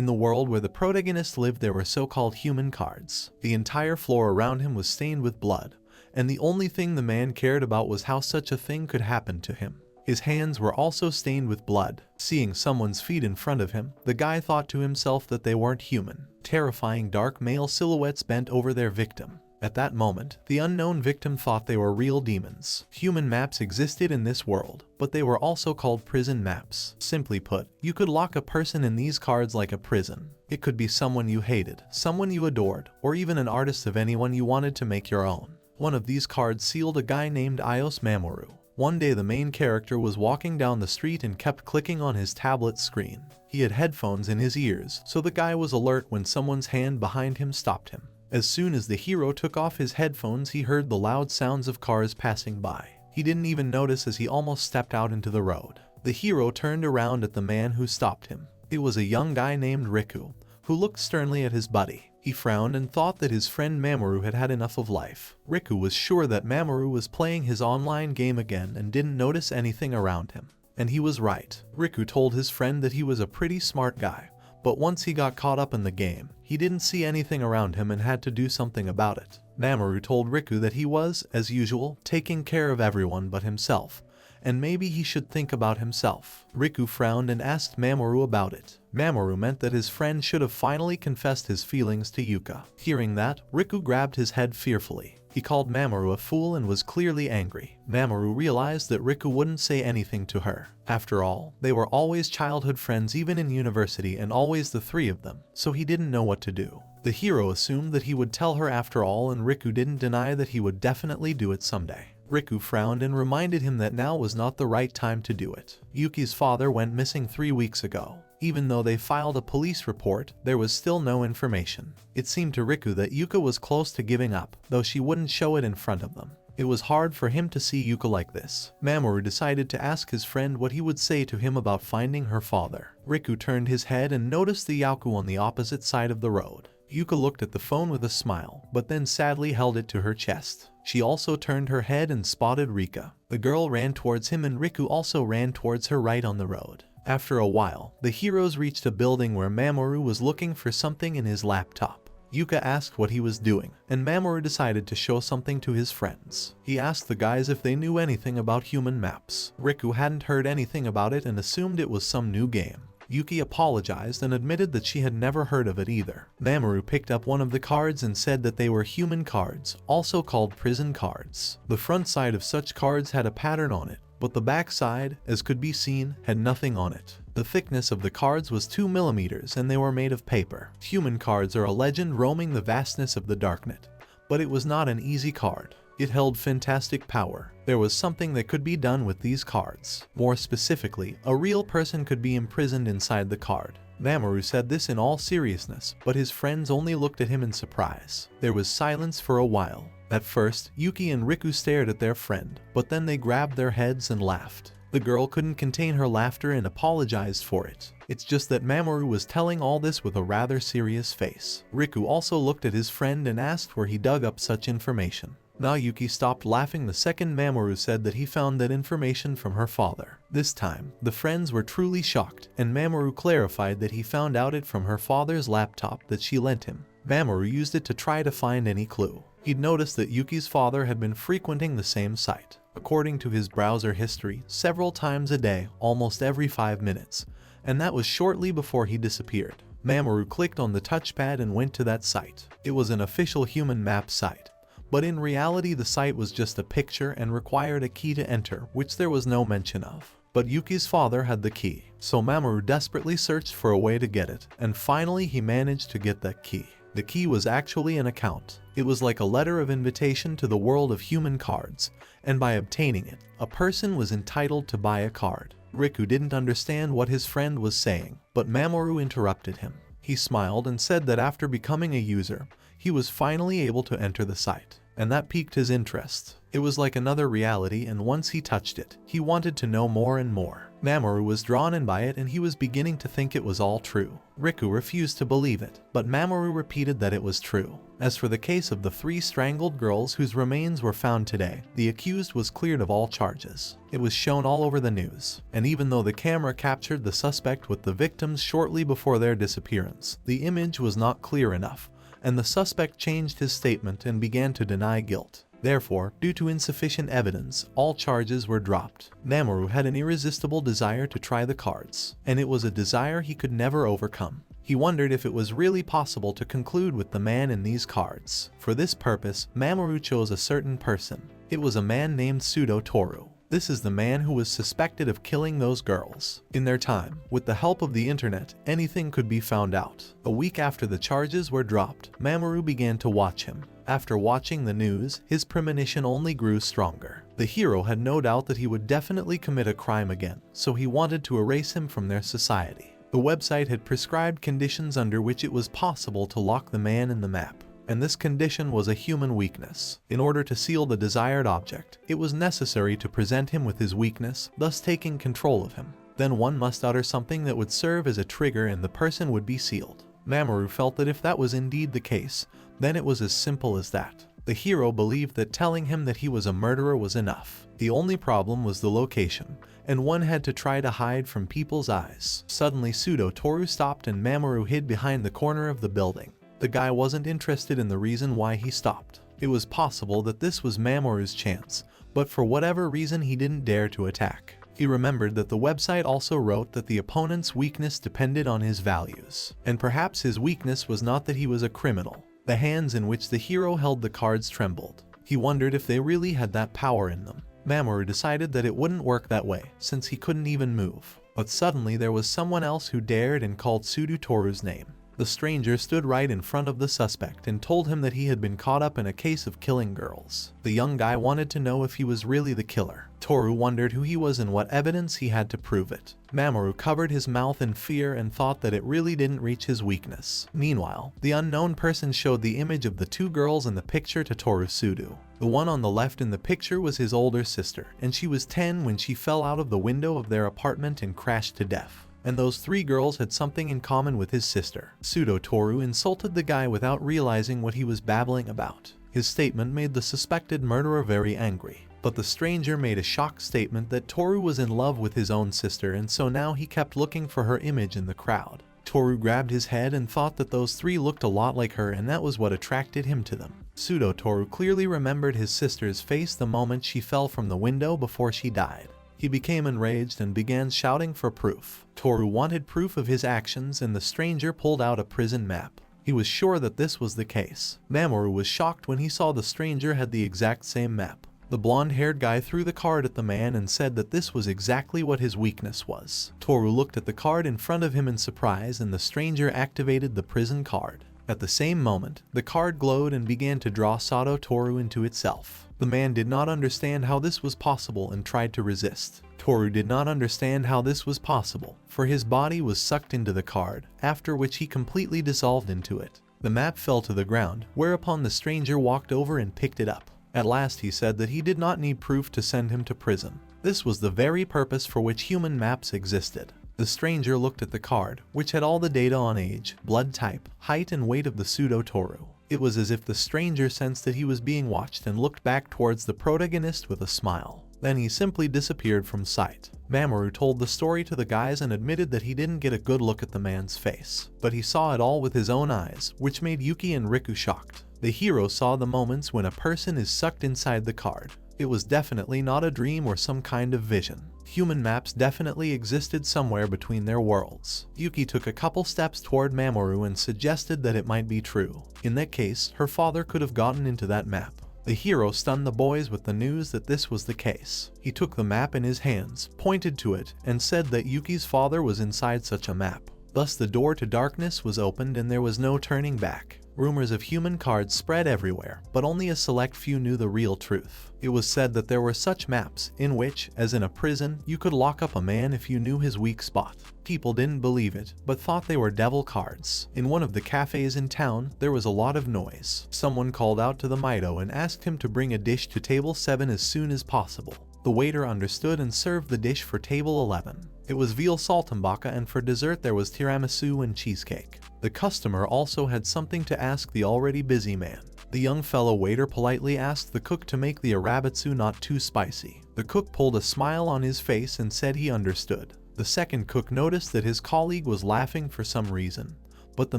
In the world where the protagonist lived, there were so-called human cards. The entire floor around him was stained with blood, and the only thing the man cared about was how such a thing could happen to him. His hands were also stained with blood. Seeing someone's feet in front of him, the guy thought to himself that they weren't human. Terrifying dark male silhouettes bent over their victim. At that moment, the unknown victim thought they were real demons. Human maps existed in this world, but they were also called prison maps. Simply put, you could lock a person in these cards like a prison. It could be someone you hated, someone you adored, or even an artist of anyone you wanted to make your own. One of these cards sealed a guy named Mamoru. One day the main character was walking down the street and kept clicking on his tablet screen. He had headphones in his ears, so the guy was alert when someone's hand behind him stopped him. As soon as the hero took off his headphones, he heard the loud sounds of cars passing by. He didn't even notice as he almost stepped out into the road. The hero turned around at the man who stopped him. It was a young guy named Riku, who looked sternly at his buddy. He frowned and thought that his friend Mamoru had had enough of life. Riku was sure that Mamoru was playing his online game again and didn't notice anything around him. And he was right. Riku told his friend that he was a pretty smart guy, but once he got caught up in the game, he didn't see anything around him and had to do something about it. Mamoru told Riku that he was, as usual, taking care of everyone but himself, and maybe he should think about himself. Riku frowned and asked Mamoru about it. Mamoru meant that his friend should have finally confessed his feelings to Yuka. Hearing that, Riku grabbed his head fearfully. He called Mamoru a fool and was clearly angry. Mamoru realized that Riku wouldn't say anything to her. After all, they were always childhood friends even in university, and always the three of them, so he didn't know what to do. The hero assumed that he would tell her after all, and Riku didn't deny that he would definitely do it someday. Riku frowned and reminded him that now was not the right time to do it. Yuki's father went missing 3 weeks ago. Even though they filed a police report, there was still no information. It seemed to Riku that Yuka was close to giving up, though she wouldn't show it in front of them. It was hard for him to see Yuka like this. Mamoru decided to ask his friend what he would say to him about finding her father. Riku turned his head and noticed the Yaku on the opposite side of the road. Yuka looked at the phone with a smile, but then sadly held it to her chest. She also turned her head and spotted Rika. The girl ran towards him and Riku also ran towards her right on the road. After a while, the heroes reached a building where Mamoru was looking for something in his laptop. Yuka asked what he was doing, and Mamoru decided to show something to his friends. He asked the guys if they knew anything about human maps. Riku hadn't heard anything about it and assumed it was some new game. Yuki apologized and admitted that she had never heard of it either. Mamoru picked up one of the cards and said that they were human cards, also called prison cards. The front side of such cards had a pattern on it, but the back side, as could be seen, had nothing on it. The thickness of the cards was 2 millimeters and they were made of paper. Human cards are a legend roaming the vastness of the darknet, but it was not an easy card. It held fantastic power. There was something that could be done with these cards. More specifically, a real person could be imprisoned inside the card. Mamoru said this in all seriousness, but his friends only looked at him in surprise. There was silence for a while. At first, Yuki and Riku stared at their friend, but then they grabbed their heads and laughed. The girl couldn't contain her laughter and apologized for it. It's just that Mamoru was telling all this with a rather serious face. Riku also looked at his friend and asked where he dug up such information. Now Yuki stopped laughing the second Mamoru said that he found that information from her father. This time, the friends were truly shocked, and Mamoru clarified that he found out it from her father's laptop that she lent him. Mamoru used it to try to find any clue. He'd noticed that Yuki's father had been frequenting the same site, according to his browser history, several times a day, almost every 5 minutes, and that was shortly before he disappeared. Mamoru clicked on the touchpad and went to that site. It was an official human map site. But in reality the site was just a picture and required a key to enter, which there was no mention of. But Yuki's father had the key, so Mamoru desperately searched for a way to get it, and finally he managed to get that key. The key was actually an account. It was like a letter of invitation to the world of human cards, and by obtaining it, a person was entitled to buy a card. Riku didn't understand what his friend was saying, but Mamoru interrupted him. He smiled and said that after becoming a user, he was finally able to enter the site, and that piqued his interest. It was like another reality, and once he touched it, he wanted to know more and more. Mamoru was drawn in by it, and he was beginning to think it was all true. Riku refused to believe it, but Mamoru repeated that it was true. As for the case of the 3 strangled girls whose remains were found today, the accused was cleared of all charges. It was shown all over the news, and even though the camera captured the suspect with the victims shortly before their disappearance, the image was not clear enough, and the suspect changed his statement and began to deny guilt. Therefore, due to insufficient evidence, all charges were dropped. Mamoru had an irresistible desire to try the cards, and it was a desire he could never overcome. He wondered if it was really possible to conclude with the man in these cards. For this purpose, Mamoru chose a certain person. It was a man named Toru. This is the man who was suspected of killing those girls. In their time, with the help of the internet, anything could be found out. A week after the charges were dropped, Mamoru began to watch him. After watching the news, his premonition only grew stronger. The hero had no doubt that he would definitely commit a crime again, so he wanted to erase him from their society. The website had prescribed conditions under which it was possible to lock the man in the map, and this condition was a human weakness. In order to seal the desired object, it was necessary to present him with his weakness, thus taking control of him. Then one must utter something that would serve as a trigger and the person would be sealed. Mamoru felt that if that was indeed the case, then it was as simple as that. The hero believed that telling him that he was a murderer was enough. The only problem was the location, and one had to try to hide from people's eyes. Suddenly Toru stopped and Mamoru hid behind the corner of the building. The guy wasn't interested in the reason why he stopped. It was possible that this was Mamoru's chance, but for whatever reason he didn't dare to attack. He remembered that the website also wrote that the opponent's weakness depended on his values, and perhaps his weakness was not that he was a criminal. The hands in which the hero held the cards trembled. He wondered if they really had that power in them. Mamoru decided that it wouldn't work that way, since he couldn't even move. But suddenly there was someone else who dared and called Toru's name. The stranger stood right in front of the suspect and told him that he had been caught up in a case of killing girls. The young guy wanted to know if he was really the killer. Toru wondered who he was and what evidence he had to prove it. Mamoru covered his mouth in fear and thought that it really didn't reach his weakness. Meanwhile, the unknown person showed the image of the 2 girls in the picture to Toru. The one on the left in the picture was his older sister, and she was 10 when she fell out of the window of their apartment and crashed to death. And those 3 girls had something in common with his sister. Toru insulted the guy without realizing what he was babbling about. His statement made the suspected murderer very angry. But the stranger made a shocked statement that Toru was in love with his own sister, and so now he kept looking for her image in the crowd. Toru grabbed his head and thought that those 3 looked a lot like her, and that was what attracted him to them. Toru clearly remembered his sister's face the moment she fell from the window before she died. He became enraged and began shouting for proof. Toru wanted proof of his actions, and the stranger pulled out a prison map. He was sure that this was the case. Mamoru was shocked when he saw the stranger had the exact same map. The blonde-haired guy threw the card at the man and said that this was exactly what his weakness was. Toru looked at the card in front of him in surprise, and the stranger activated the prison card. At the same moment, the card glowed and began to draw Toru into itself. The man did not understand how this was possible and tried to resist. Toru did not understand how this was possible, for his body was sucked into the card, after which he completely dissolved into it. The map fell to the ground, whereupon the stranger walked over and picked it up. At last he said that he did not need proof to send him to prison. This was the very purpose for which human maps existed. The stranger looked at the card, which had all the data on age, blood type, height and weight of the Toru. It was as if the stranger sensed that he was being watched and looked back towards the protagonist with a smile. Then he simply disappeared from sight. Mamoru told the story to the guys and admitted that he didn't get a good look at the man's face, but he saw it all with his own eyes, which made Yuki and Riku shocked. The hero saw the moments when a person is sucked inside the card. It was definitely not a dream or some kind of vision. Human maps definitely existed somewhere between their worlds. Yuki took a couple steps toward Mamoru and suggested that it might be true. In that case, her father could have gotten into that map. The hero stunned the boys with the news that this was the case. He took the map in his hands, pointed to it, and said that Yuki's father was inside such a map. Thus the door to darkness was opened and there was no turning back. Rumors of human cards spread everywhere, but only a select few knew the real truth. It was said that there were such maps, in which, as in a prison, you could lock up a man if you knew his weak spot. People didn't believe it, but thought they were devil cards. In one of the cafes in town, there was a lot of noise. Someone called out to the Mido and asked him to bring a dish to table 7 as soon as possible. The waiter understood and served the dish for table 11. It was veal saltimbocca, and for dessert there was tiramisu and cheesecake. The customer also had something to ask the already busy man. The young fellow waiter politely asked the cook to make the arabitsu not too spicy. The cook pulled a smile on his face and said he understood. The second cook noticed that his colleague was laughing for some reason, but the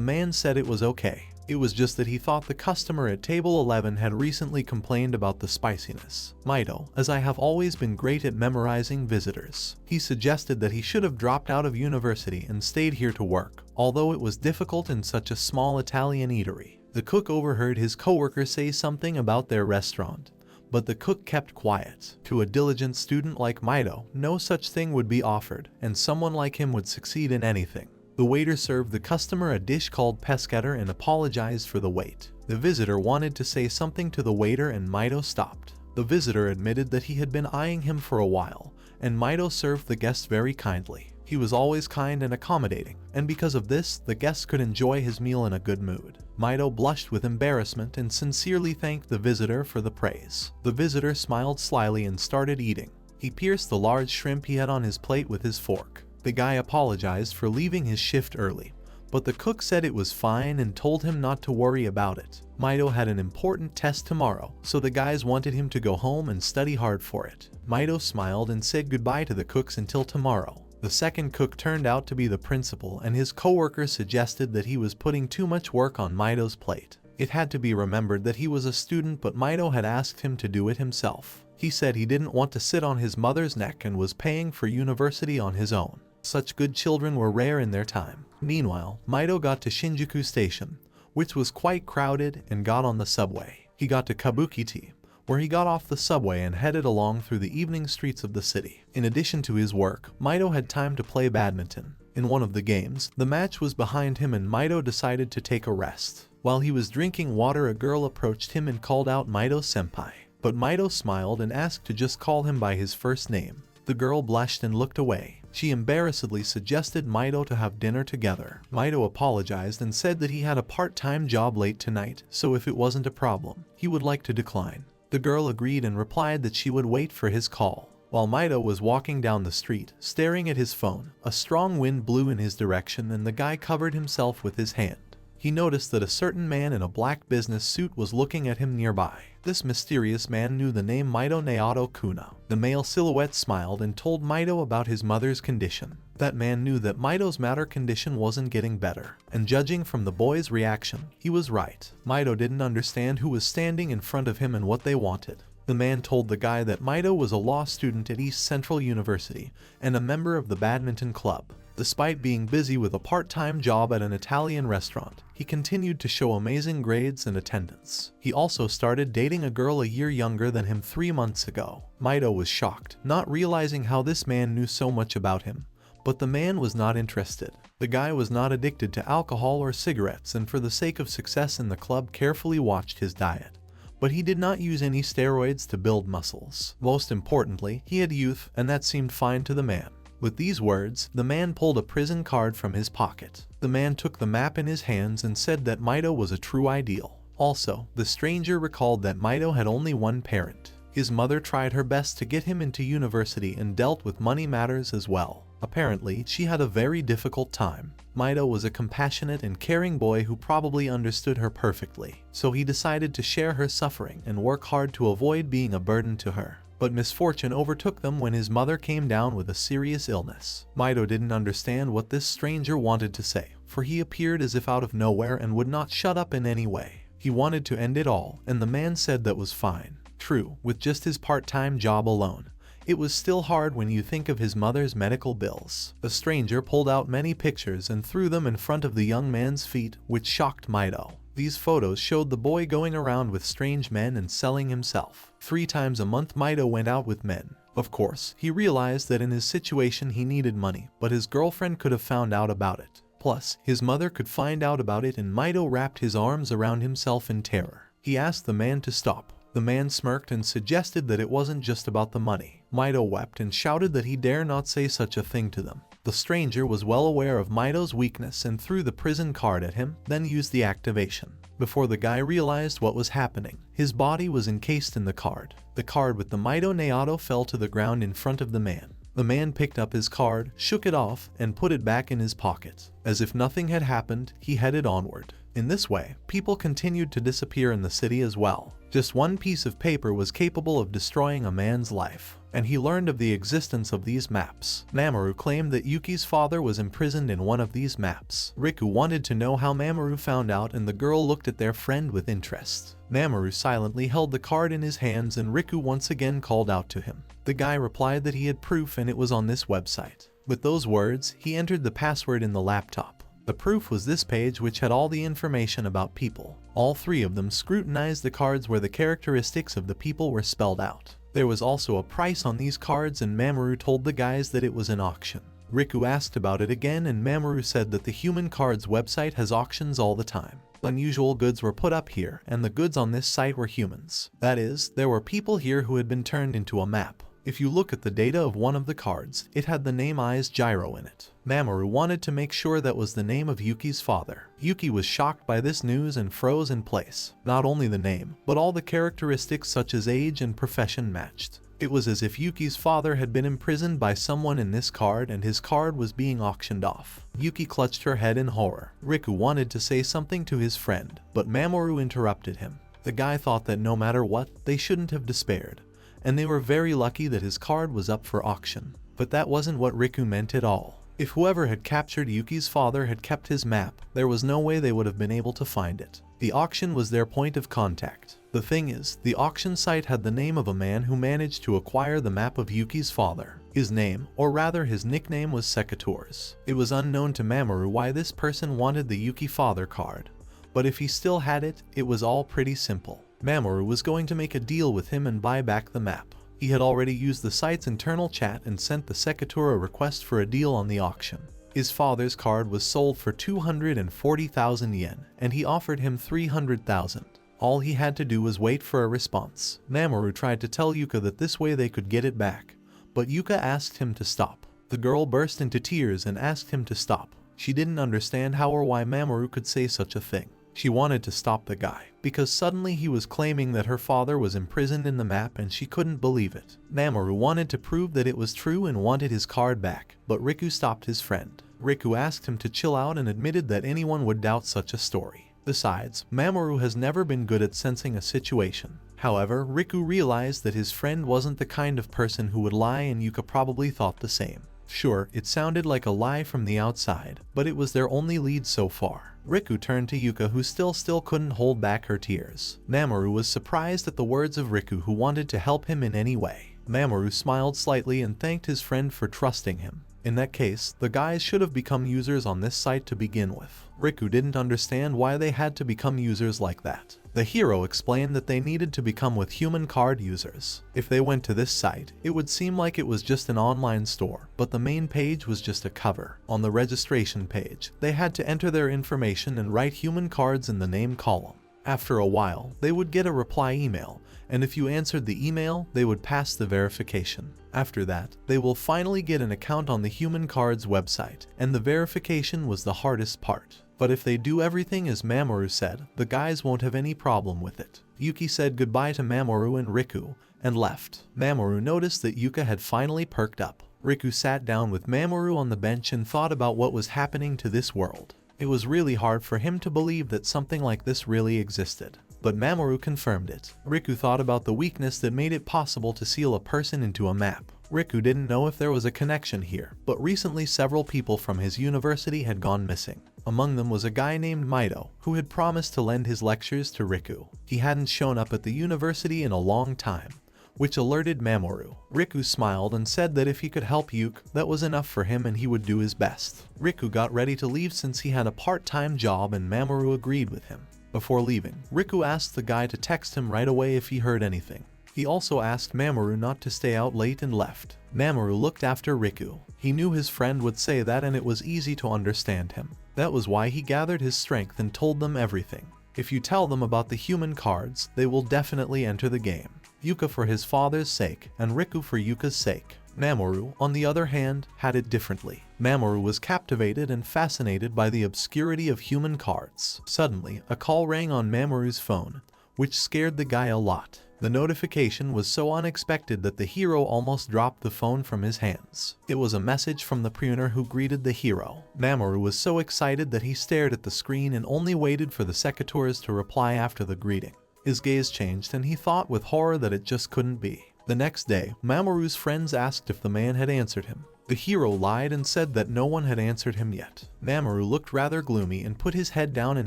man said it was okay. It was just that he thought the customer at table 11 had recently complained about the spiciness. Mido, as I have always been great at memorizing visitors, he suggested that he should have dropped out of university and stayed here to work, although it was difficult in such a small Italian eatery. The cook overheard his coworker say something about their restaurant, but the cook kept quiet. To a diligent student like Mido, no such thing would be offered, and someone like him would succeed in anything. The waiter served the customer a dish called pescator and apologized for the wait. The visitor wanted to say something to the waiter and Mido stopped. The visitor admitted that he had been eyeing him for a while, and Mido served the guest very kindly. He was always kind and accommodating, and because of this, the guests could enjoy his meal in a good mood. Mido blushed with embarrassment and sincerely thanked the visitor for the praise. The visitor smiled slyly and started eating. He pierced the large shrimp he had on his plate with his fork. The guy apologized for leaving his shift early, but the cook said it was fine and told him not to worry about it. Mido had an important test tomorrow, so the guys wanted him to go home and study hard for it. Mido smiled and said goodbye to the cooks until tomorrow. The second cook turned out to be the principal, and his coworker suggested that he was putting too much work on Mido's plate. It had to be remembered that he was a student, but Mido had asked him to do it himself. He said he didn't want to sit on his mother's neck and was paying for university on his own. Such good children were rare in their time. Meanwhile, Mido got to Shinjuku Station, which was quite crowded, and got on the subway. He got to Kabuki-T, where he got off the subway and headed along through the evening streets of the city. In addition to his work, Mido had time to play badminton. In one of the games, the match was behind him and Mido decided to take a rest. While he was drinking water, a girl approached him and called out Mido senpai. But Mido smiled and asked to just call him by his first name. The girl blushed and looked away. She embarrassedly suggested Mido to have dinner together. Mido apologized and said that he had a part-time job late tonight, so if it wasn't a problem, he would like to decline. The girl agreed and replied that she would wait for his call. While Mido was walking down the street, staring at his phone, a strong wind blew in his direction and the guy covered himself with his hand. He noticed that a certain man in a black business suit was looking at him nearby. This mysterious man knew the name Mido Naoto Kuna. The male silhouette smiled and told Mido about his mother's condition. That man knew that Mido's matter condition wasn't getting better, and judging from the boy's reaction, he was right. Mido didn't understand who was standing in front of him and what they wanted. The man told the guy that Mido was a law student at East Central University and a member of the badminton club. Despite being busy with a part-time job at an Italian restaurant, he continued to show amazing grades and attendance. He also started dating a girl a year younger than him 3 months ago. Mido was shocked, not realizing how this man knew so much about him. But the man was not interested. The guy was not addicted to alcohol or cigarettes, and for the sake of success in the club carefully watched his diet. But he did not use any steroids to build muscles. Most importantly, he had youth, and that seemed fine to the man. With these words, the man pulled a prison card from his pocket. The man took the map in his hands and said that Mido was a true ideal. Also, the stranger recalled that Mido had only one parent. His mother tried her best to get him into university and dealt with money matters as well. Apparently, she had a very difficult time. Mido was a compassionate and caring boy who probably understood her perfectly, so he decided to share her suffering and work hard to avoid being a burden to her. But misfortune overtook them when his mother came down with a serious illness. Mido didn't understand what this stranger wanted to say, for he appeared as if out of nowhere and would not shut up in any way. He wanted to end it all, and the man said that was fine. True, with just his part-time job alone. It was still hard when you think of his mother's medical bills. The stranger pulled out many pictures and threw them in front of the young man's feet, which shocked Mido. These photos showed the boy going around with strange men and selling himself. 3 times a month Mido went out with men. Of course, he realized that in his situation he needed money, but his girlfriend could have found out about it. Plus, his mother could find out about it and Mito wrapped his arms around himself in terror. He asked the man to stop. The man smirked and suggested that it wasn't just about the money. Mito wept and shouted that he dare not say such a thing to them. The stranger was well aware of Mito's weakness and threw the prison card at him, then used the activation. Before the guy realized what was happening, his body was encased in the card. The card with the Mito Naoto fell to the ground in front of the man. The man picked up his card, shook it off, and put it back in his pocket. As if nothing had happened, he headed onward. In this way, people continued to disappear in the city as well. Just one piece of paper was capable of destroying a man's life, and he learned of the existence of these maps. Mamoru claimed that Yuki's father was imprisoned in one of these maps. Riku wanted to know how Mamoru found out, and the girl looked at their friend with interest. Mamoru silently held the card in his hands and Riku once again called out to him. The guy replied that he had proof and it was on this website. With those words, he entered the password in the laptop. The proof was this page, which had all the information about people. All three of them scrutinized the cards where the characteristics of the people were spelled out. There was also a price on these cards and Mamoru told the guys that it was an auction. Riku asked about it again and Mamoru said that the Human Cards website has auctions all the time. Unusual goods were put up here, and the goods on this site were humans. That is, there were people here who had been turned into a map. If you look at the data of one of the cards, it had the name Eyes Gyro in it. Mamoru wanted to make sure that was the name of Yuki's father. Yuki was shocked by this news and froze in place. Not only the name, but all the characteristics such as age and profession matched. It was as if Yuki's father had been imprisoned by someone in this card and his card was being auctioned off. Yuki clutched her head in horror. Riku wanted to say something to his friend, but Mamoru interrupted him. The guy thought that no matter what, they shouldn't have despaired, and they were very lucky that his card was up for auction. But that wasn't what Riku meant at all. If whoever had captured Yuki's father had kept his map, there was no way they would have been able to find it. The auction was their point of contact. The thing is, the auction site had the name of a man who managed to acquire the map of Yuki's father. His name, or rather his nickname, was Sekators. It was unknown to Mamoru why this person wanted the Yuki father card, but if he still had it, it was all pretty simple. Mamoru was going to make a deal with him and buy back the map. He had already used the site's internal chat and sent the Sekator a request for a deal on the auction. His father's card was sold for 240,000 yen, and he offered him 300,000. All he had to do was wait for a response. Mamoru tried to tell Yuka that this way they could get it back, but Yuka asked him to stop. The girl burst into tears and asked him to stop. She didn't understand how or why Mamoru could say such a thing. She wanted to stop the guy, because suddenly he was claiming that her father was imprisoned in the map and she couldn't believe it. Mamoru wanted to prove that it was true and wanted his card back, but Riku stopped his friend. Riku asked him to chill out and admitted that anyone would doubt such a story. Besides, Mamoru has never been good at sensing a situation. However, Riku realized that his friend wasn't the kind of person who would lie and Yuka probably thought the same. Sure, it sounded like a lie from the outside, but it was their only lead so far. Riku turned to Yuka, who still couldn't hold back her tears. Mamoru was surprised at the words of Riku, who wanted to help him in any way. Mamoru smiled slightly and thanked his friend for trusting him. In that case, the guys should have become users on this site to begin with. Riku didn't understand why they had to become users like that. The hero explained that they needed to become with human card users. If they went to this site, it would seem like it was just an online store, but the main page was just a cover. On the registration page, they had to enter their information and write human cards in the name column. After a while, they would get a reply email, and if you answered the email, they would pass the verification. After that, they will finally get an account on the Human Cards website, and the verification was the hardest part. But if they do everything as Mamoru said, the guys won't have any problem with it. Yuki said goodbye to Mamoru and Riku, and left. Mamoru noticed that Yuka had finally perked up. Riku sat down with Mamoru on the bench and thought about what was happening to this world. It was really hard for him to believe that something like this really existed. But Mamoru confirmed it. Riku thought about the weakness that made it possible to seal a person into a map. Riku didn't know if there was a connection here, but recently several people from his university had gone missing. Among them was a guy named Mito, who had promised to lend his lectures to Riku. He hadn't shown up at the university in a long time, which alerted Mamoru. Riku smiled and said that if he could help Yuki, that was enough for him and he would do his best. Riku got ready to leave since he had a part-time job and Mamoru agreed with him. Before leaving, Riku asked the guy to text him right away if he heard anything. He also asked Mamoru not to stay out late and left. Mamoru looked after Riku. He knew his friend would say that and it was easy to understand him. That was why he gathered his strength and told them everything. If you tell them about the human cards, they will definitely enter the game. Yuka for his father's sake, and Riku for Yuka's sake. Mamoru, on the other hand, had it differently. Mamoru was captivated and fascinated by the obscurity of human cards. Suddenly, a call rang on Mamoru's phone, which scared the guy a lot. The notification was so unexpected that the hero almost dropped the phone from his hands. It was a message from the prisoner who greeted the hero. Mamoru was so excited that he stared at the screen and only waited for the secateurs to reply after the greeting. His gaze changed and he thought with horror that it just couldn't be. The next day, Mamoru's friends asked if the man had answered him. The hero lied and said that no one had answered him yet. Mamoru looked rather gloomy and put his head down in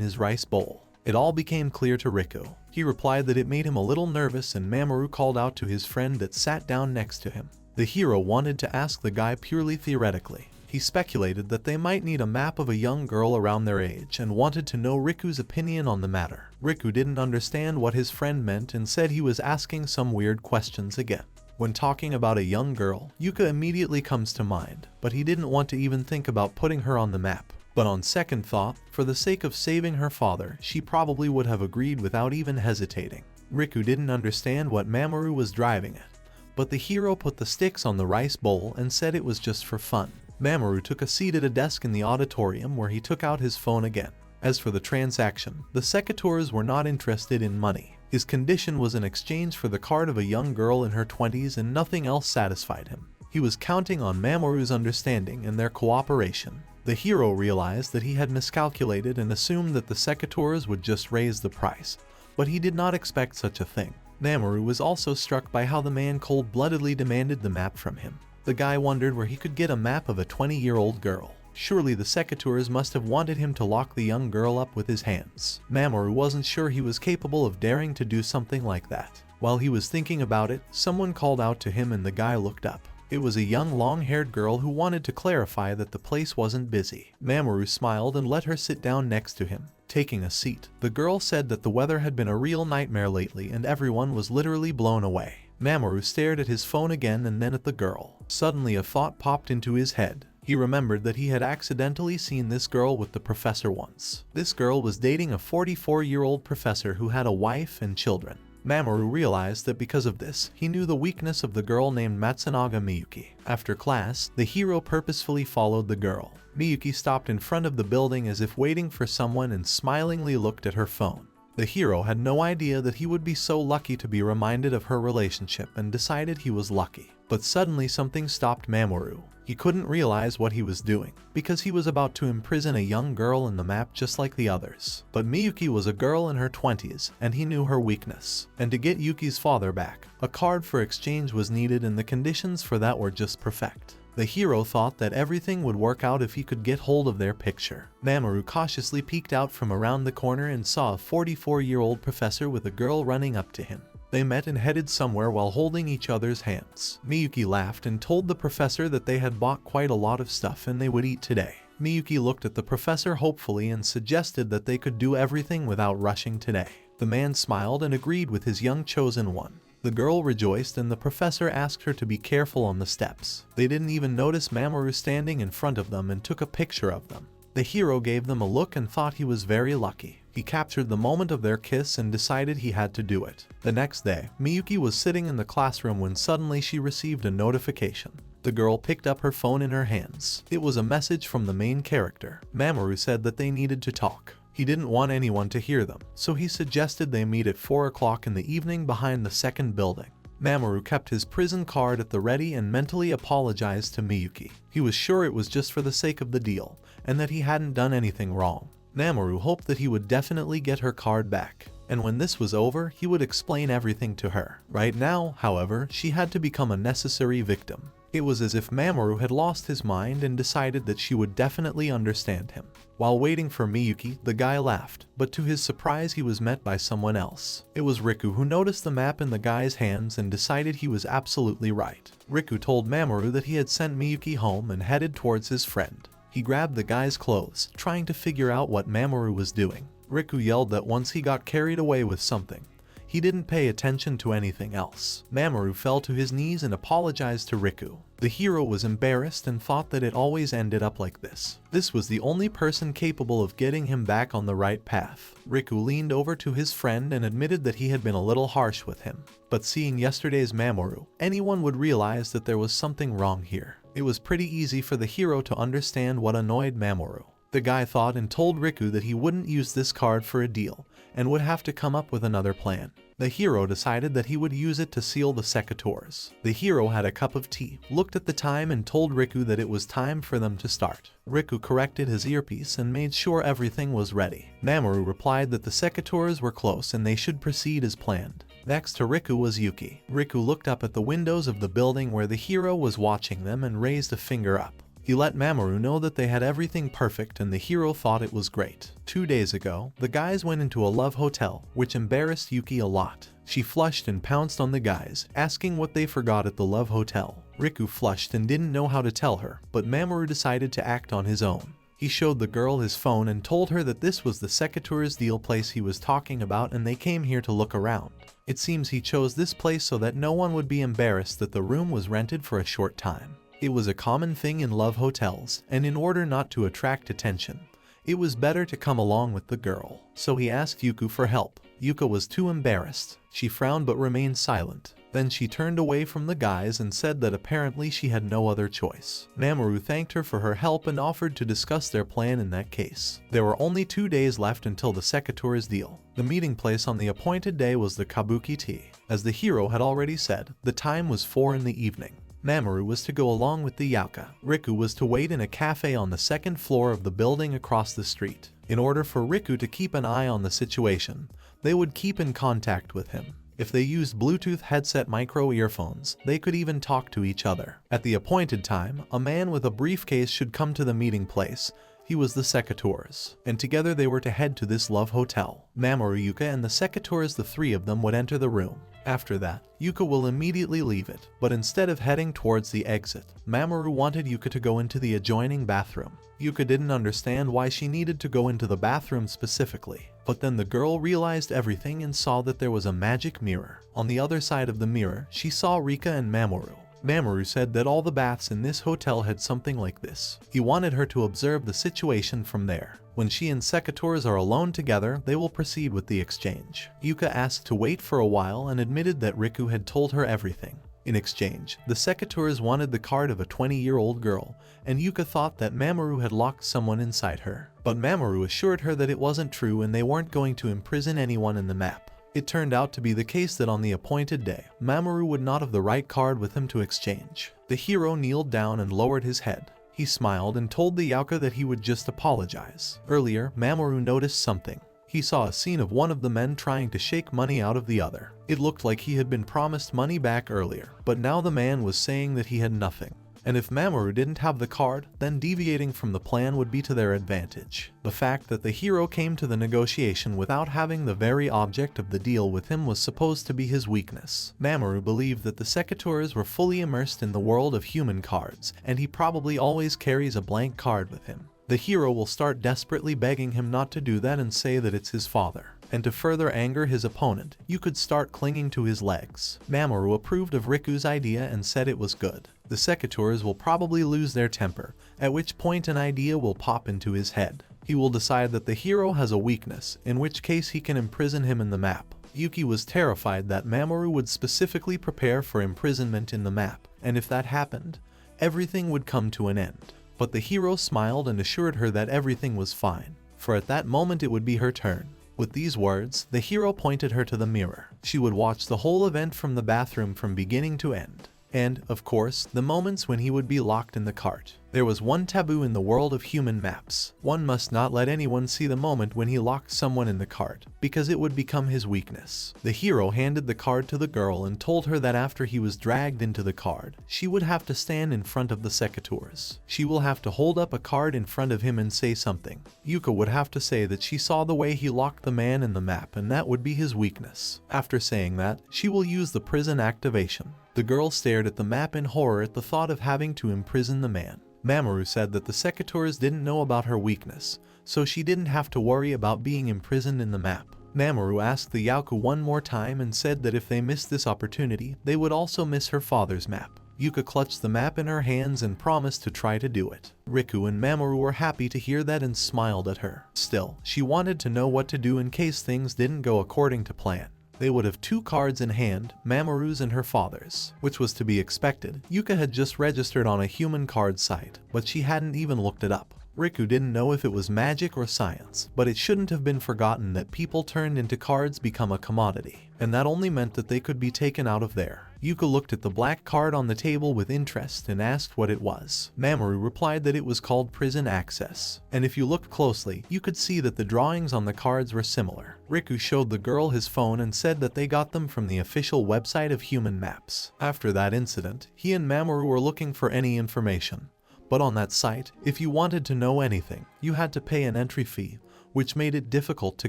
his rice bowl. It all became clear to Riku. He replied that it made him a little nervous and Mamoru called out to his friend that sat down next to him. The hero wanted to ask the guy purely theoretically. He speculated that they might need a map of a young girl around their age and wanted to know Riku's opinion on the matter. Riku didn't understand what his friend meant and said he was asking some weird questions again. When talking about a young girl, Yuka immediately comes to mind, but he didn't want to even think about putting her on the map. But on second thought, for the sake of saving her father, she probably would have agreed without even hesitating. Riku didn't understand what Mamoru was driving at, but the hero put the sticks on the rice bowl and said it was just for fun. Mamoru took a seat at a desk in the auditorium where he took out his phone again. As for the transaction, the secateurs were not interested in money. His condition was in exchange for the card of a young girl in her 20s and nothing else satisfied him. He was counting on Mamoru's understanding and their cooperation. The hero realized that he had miscalculated and assumed that the secateurs would just raise the price, but he did not expect such a thing. Mamoru was also struck by how the man cold-bloodedly demanded the map from him. The guy wondered where he could get a map of a 20-year-old girl. Surely the secateurs must have wanted him to lock the young girl up with his hands. Mamoru wasn't sure he was capable of daring to do something like that. While he was thinking about it, someone called out to him and the guy looked up. It was a young long-haired girl who wanted to clarify that the place wasn't busy. Mamoru smiled and let her sit down next to him. Taking a seat, the girl said that the weather had been a real nightmare lately and everyone was literally blown away. Mamoru stared at his phone again and then at the girl. Suddenly a thought popped into his head. He remembered that he had accidentally seen this girl with the professor once. This girl was dating a 44-year-old professor who had a wife and children. Mamoru realized that because of this, he knew the weakness of the girl named Matsunaga Miyuki. After class, the hero purposefully followed the girl. Miyuki stopped in front of the building as if waiting for someone and smilingly looked at her phone. The hero had no idea that he would be so lucky to be reminded of her relationship and decided he was lucky. But suddenly something stopped Mamoru. He couldn't realize what he was doing, because he was about to imprison a young girl in the map just like the others. But Miyuki was a girl in her 20s, and he knew her weakness. And to get Yuki's father back, a card for exchange was needed and the conditions for that were just perfect. The hero thought that everything would work out if he could get hold of their picture. Mamoru cautiously peeked out from around the corner and saw a 44-year-old professor with a girl running up to him. They met and headed somewhere while holding each other's hands. Miyuki laughed and told the professor that they had bought quite a lot of stuff and they would eat today. Miyuki looked at the professor hopefully and suggested that they could do everything without rushing today. The man smiled and agreed with his young chosen one. The girl rejoiced and the professor asked her to be careful on the steps. They didn't even notice Mamoru standing in front of them and took a picture of them. The hero gave them a look and thought he was very lucky. He captured the moment of their kiss and decided he had to do it. The next day, Miyuki was sitting in the classroom when suddenly she received a notification. The girl picked up her phone in her hands. It was a message from the main character. Mamoru said that they needed to talk. He didn't want anyone to hear them, so he suggested they meet at 4 o'clock in the evening behind the second building. Mamoru kept his prison card at the ready and mentally apologized to Miyuki. He was sure it was just for the sake of the deal, and that he hadn't done anything wrong. Mamoru hoped that he would definitely get her card back, and when this was over, he would explain everything to her. Right now, however, she had to become a necessary victim. It was as if Mamoru had lost his mind and decided that she would definitely understand him. While waiting for Miyuki, the guy laughed, but to his surprise he was met by someone else. It was Riku who noticed the map in the guy's hands and decided he was absolutely right. Riku told Mamoru that he had sent Miyuki home and headed towards his friend. He grabbed the guy's clothes, trying to figure out what Mamoru was doing. Riku yelled that once he got carried away with something, He didn't pay attention to anything else. Mamoru fell to his knees and apologized to Riku. The hero was embarrassed and thought that it always ended up like this. This was the only person capable of getting him back on the right path. Riku leaned over to his friend and admitted that he had been a little harsh with him. But seeing yesterday's Mamoru, anyone would realize that there was something wrong here. It was pretty easy for the hero to understand what annoyed Mamoru. The guy thought and told Riku that he wouldn't use this card for a deal and would have to come up with another plan. The hero decided that he would use it to seal the secateurs. The hero had a cup of tea, looked at the time and told Riku that it was time for them to start. Riku corrected his earpiece and made sure everything was ready. Mamoru replied that the secateurs were close and they should proceed as planned. Next to Riku was Yuki. Riku looked up at the windows of the building where the hero was watching them and raised a finger up. He let Mamoru know that they had everything perfect and the hero thought it was great. 2 days ago, the guys went into a love hotel, which embarrassed Yuki a lot. She flushed and pounced on the guys, asking what they forgot at the love hotel. Riku flushed and didn't know how to tell her, but Mamoru decided to act on his own. He showed the girl his phone and told her that this was the secateurs deal place he was talking about and they came here to look around. It seems he chose this place so that no one would be embarrassed that the room was rented for a short time. It was a common thing in love hotels, and in order not to attract attention, it was better to come along with the girl. So he asked Yuki for help. Yuka was too embarrassed. She frowned but remained silent. Then she turned away from the guys and said that apparently she had no other choice. Mamoru thanked her for her help and offered to discuss their plan in that case. There were only 2 days left until the secateurs deal. The meeting place on the appointed day was the Kabuki Tea. As the hero had already said, the time was 4 in the evening. Mamoru was to go along with the Yuka. Riku was to wait in a cafe on the 2nd floor of the building across the street. In order for Riku to keep an eye on the situation, they would keep in contact with him. If they used Bluetooth headset micro earphones, they could even talk to each other. At the appointed time, a man with a briefcase should come to the meeting place. He was the secateurs, and together they were to head to this love hotel. Mamoru, Yuka, and the secateurs, the 3 of them, would enter the room. After that, Yuka will immediately leave it, but instead of heading towards the exit, Mamoru wanted Yuka to go into the adjoining bathroom. Yuka didn't understand why she needed to go into the bathroom specifically, but then the girl realized everything and saw that there was a magic mirror. On the other side of the mirror, she saw Rika and Mamoru. Mamoru said that all the baths in this hotel had something like this. He wanted her to observe the situation from there. When she and secateurs are alone together, they will proceed with the exchange. Yuka asked to wait for a while and admitted that Riku had told her everything. In exchange, the secateurs wanted the card of a 20-year-old girl, and Yuka thought that Mamoru had locked someone inside her. But Mamoru assured her that it wasn't true and they weren't going to imprison anyone in the map. It turned out to be the case that on the appointed day, Mamoru would not have the right card with him to exchange. The hero kneeled down and lowered his head. He smiled and told the Yuka that he would just apologize. Earlier, Mamoru noticed something. He saw a scene of one of the men trying to shake money out of the other. It looked like he had been promised money back earlier, but now the man was saying that he had nothing. And if Mamoru didn't have the card, then deviating from the plan would be to their advantage. The fact that the hero came to the negotiation without having the very object of the deal with him was supposed to be his weakness. Mamoru believed that the secateurs were fully immersed in the world of human cards, and he probably always carries a blank card with him. The hero will start desperately begging him not to do that and say that it's his father. And to further anger his opponent, you could start clinging to his legs. Mamoru approved of Riku's idea and said it was good. The secateurs will probably lose their temper, at which point an idea will pop into his head. He will decide that the hero has a weakness, in which case he can imprison him in the map. Yuki was terrified that Mamoru would specifically prepare for imprisonment in the map, and if that happened, everything would come to an end. But the hero smiled and assured her that everything was fine, for at that moment it would be her turn. With these words, the hero pointed her to the mirror. She would watch the whole event from the bathroom from beginning to end. And, of course, the moments when he would be locked in the cart. There was one taboo in the world of human maps. One must not let anyone see the moment when he locked someone in the cart, because it would become his weakness. The hero handed the card to the girl and told her that after he was dragged into the card, she would have to stand in front of the secateurs. She will have to hold up a card in front of him and say something. Yuka would have to say that she saw the way he locked the man in the map and that would be his weakness. After saying that, she will use the prison activation. The girl stared at the map in horror at the thought of having to imprison the man. Mamoru said that the secateurs didn't know about her weakness, so she didn't have to worry about being imprisoned in the map. Mamoru asked the Yaku one more time and said that if they missed this opportunity, they would also miss her father's map. Yuka clutched the map in her hands and promised to try to do it. Riku and Mamoru were happy to hear that and smiled at her. Still, she wanted to know what to do in case things didn't go according to plan. They would have 2 cards in hand, Mamoru's and her father's, which was to be expected. Yuka had just registered on a human card site, but she hadn't even looked it up. Riku didn't know if it was magic or science, but it shouldn't have been forgotten that people turned into cards become a commodity, and that only meant that they could be taken out of there. Yuka looked at the black card on the table with interest and asked what it was. Mamoru replied that it was called Prison Access, and if you looked closely, you could see that the drawings on the cards were similar. Riku showed the girl his phone and said that they got them from the official website of Human Maps. After that incident, he and Mamoru were looking for any information. But on that site, if you wanted to know anything, you had to pay an entry fee, which made it difficult to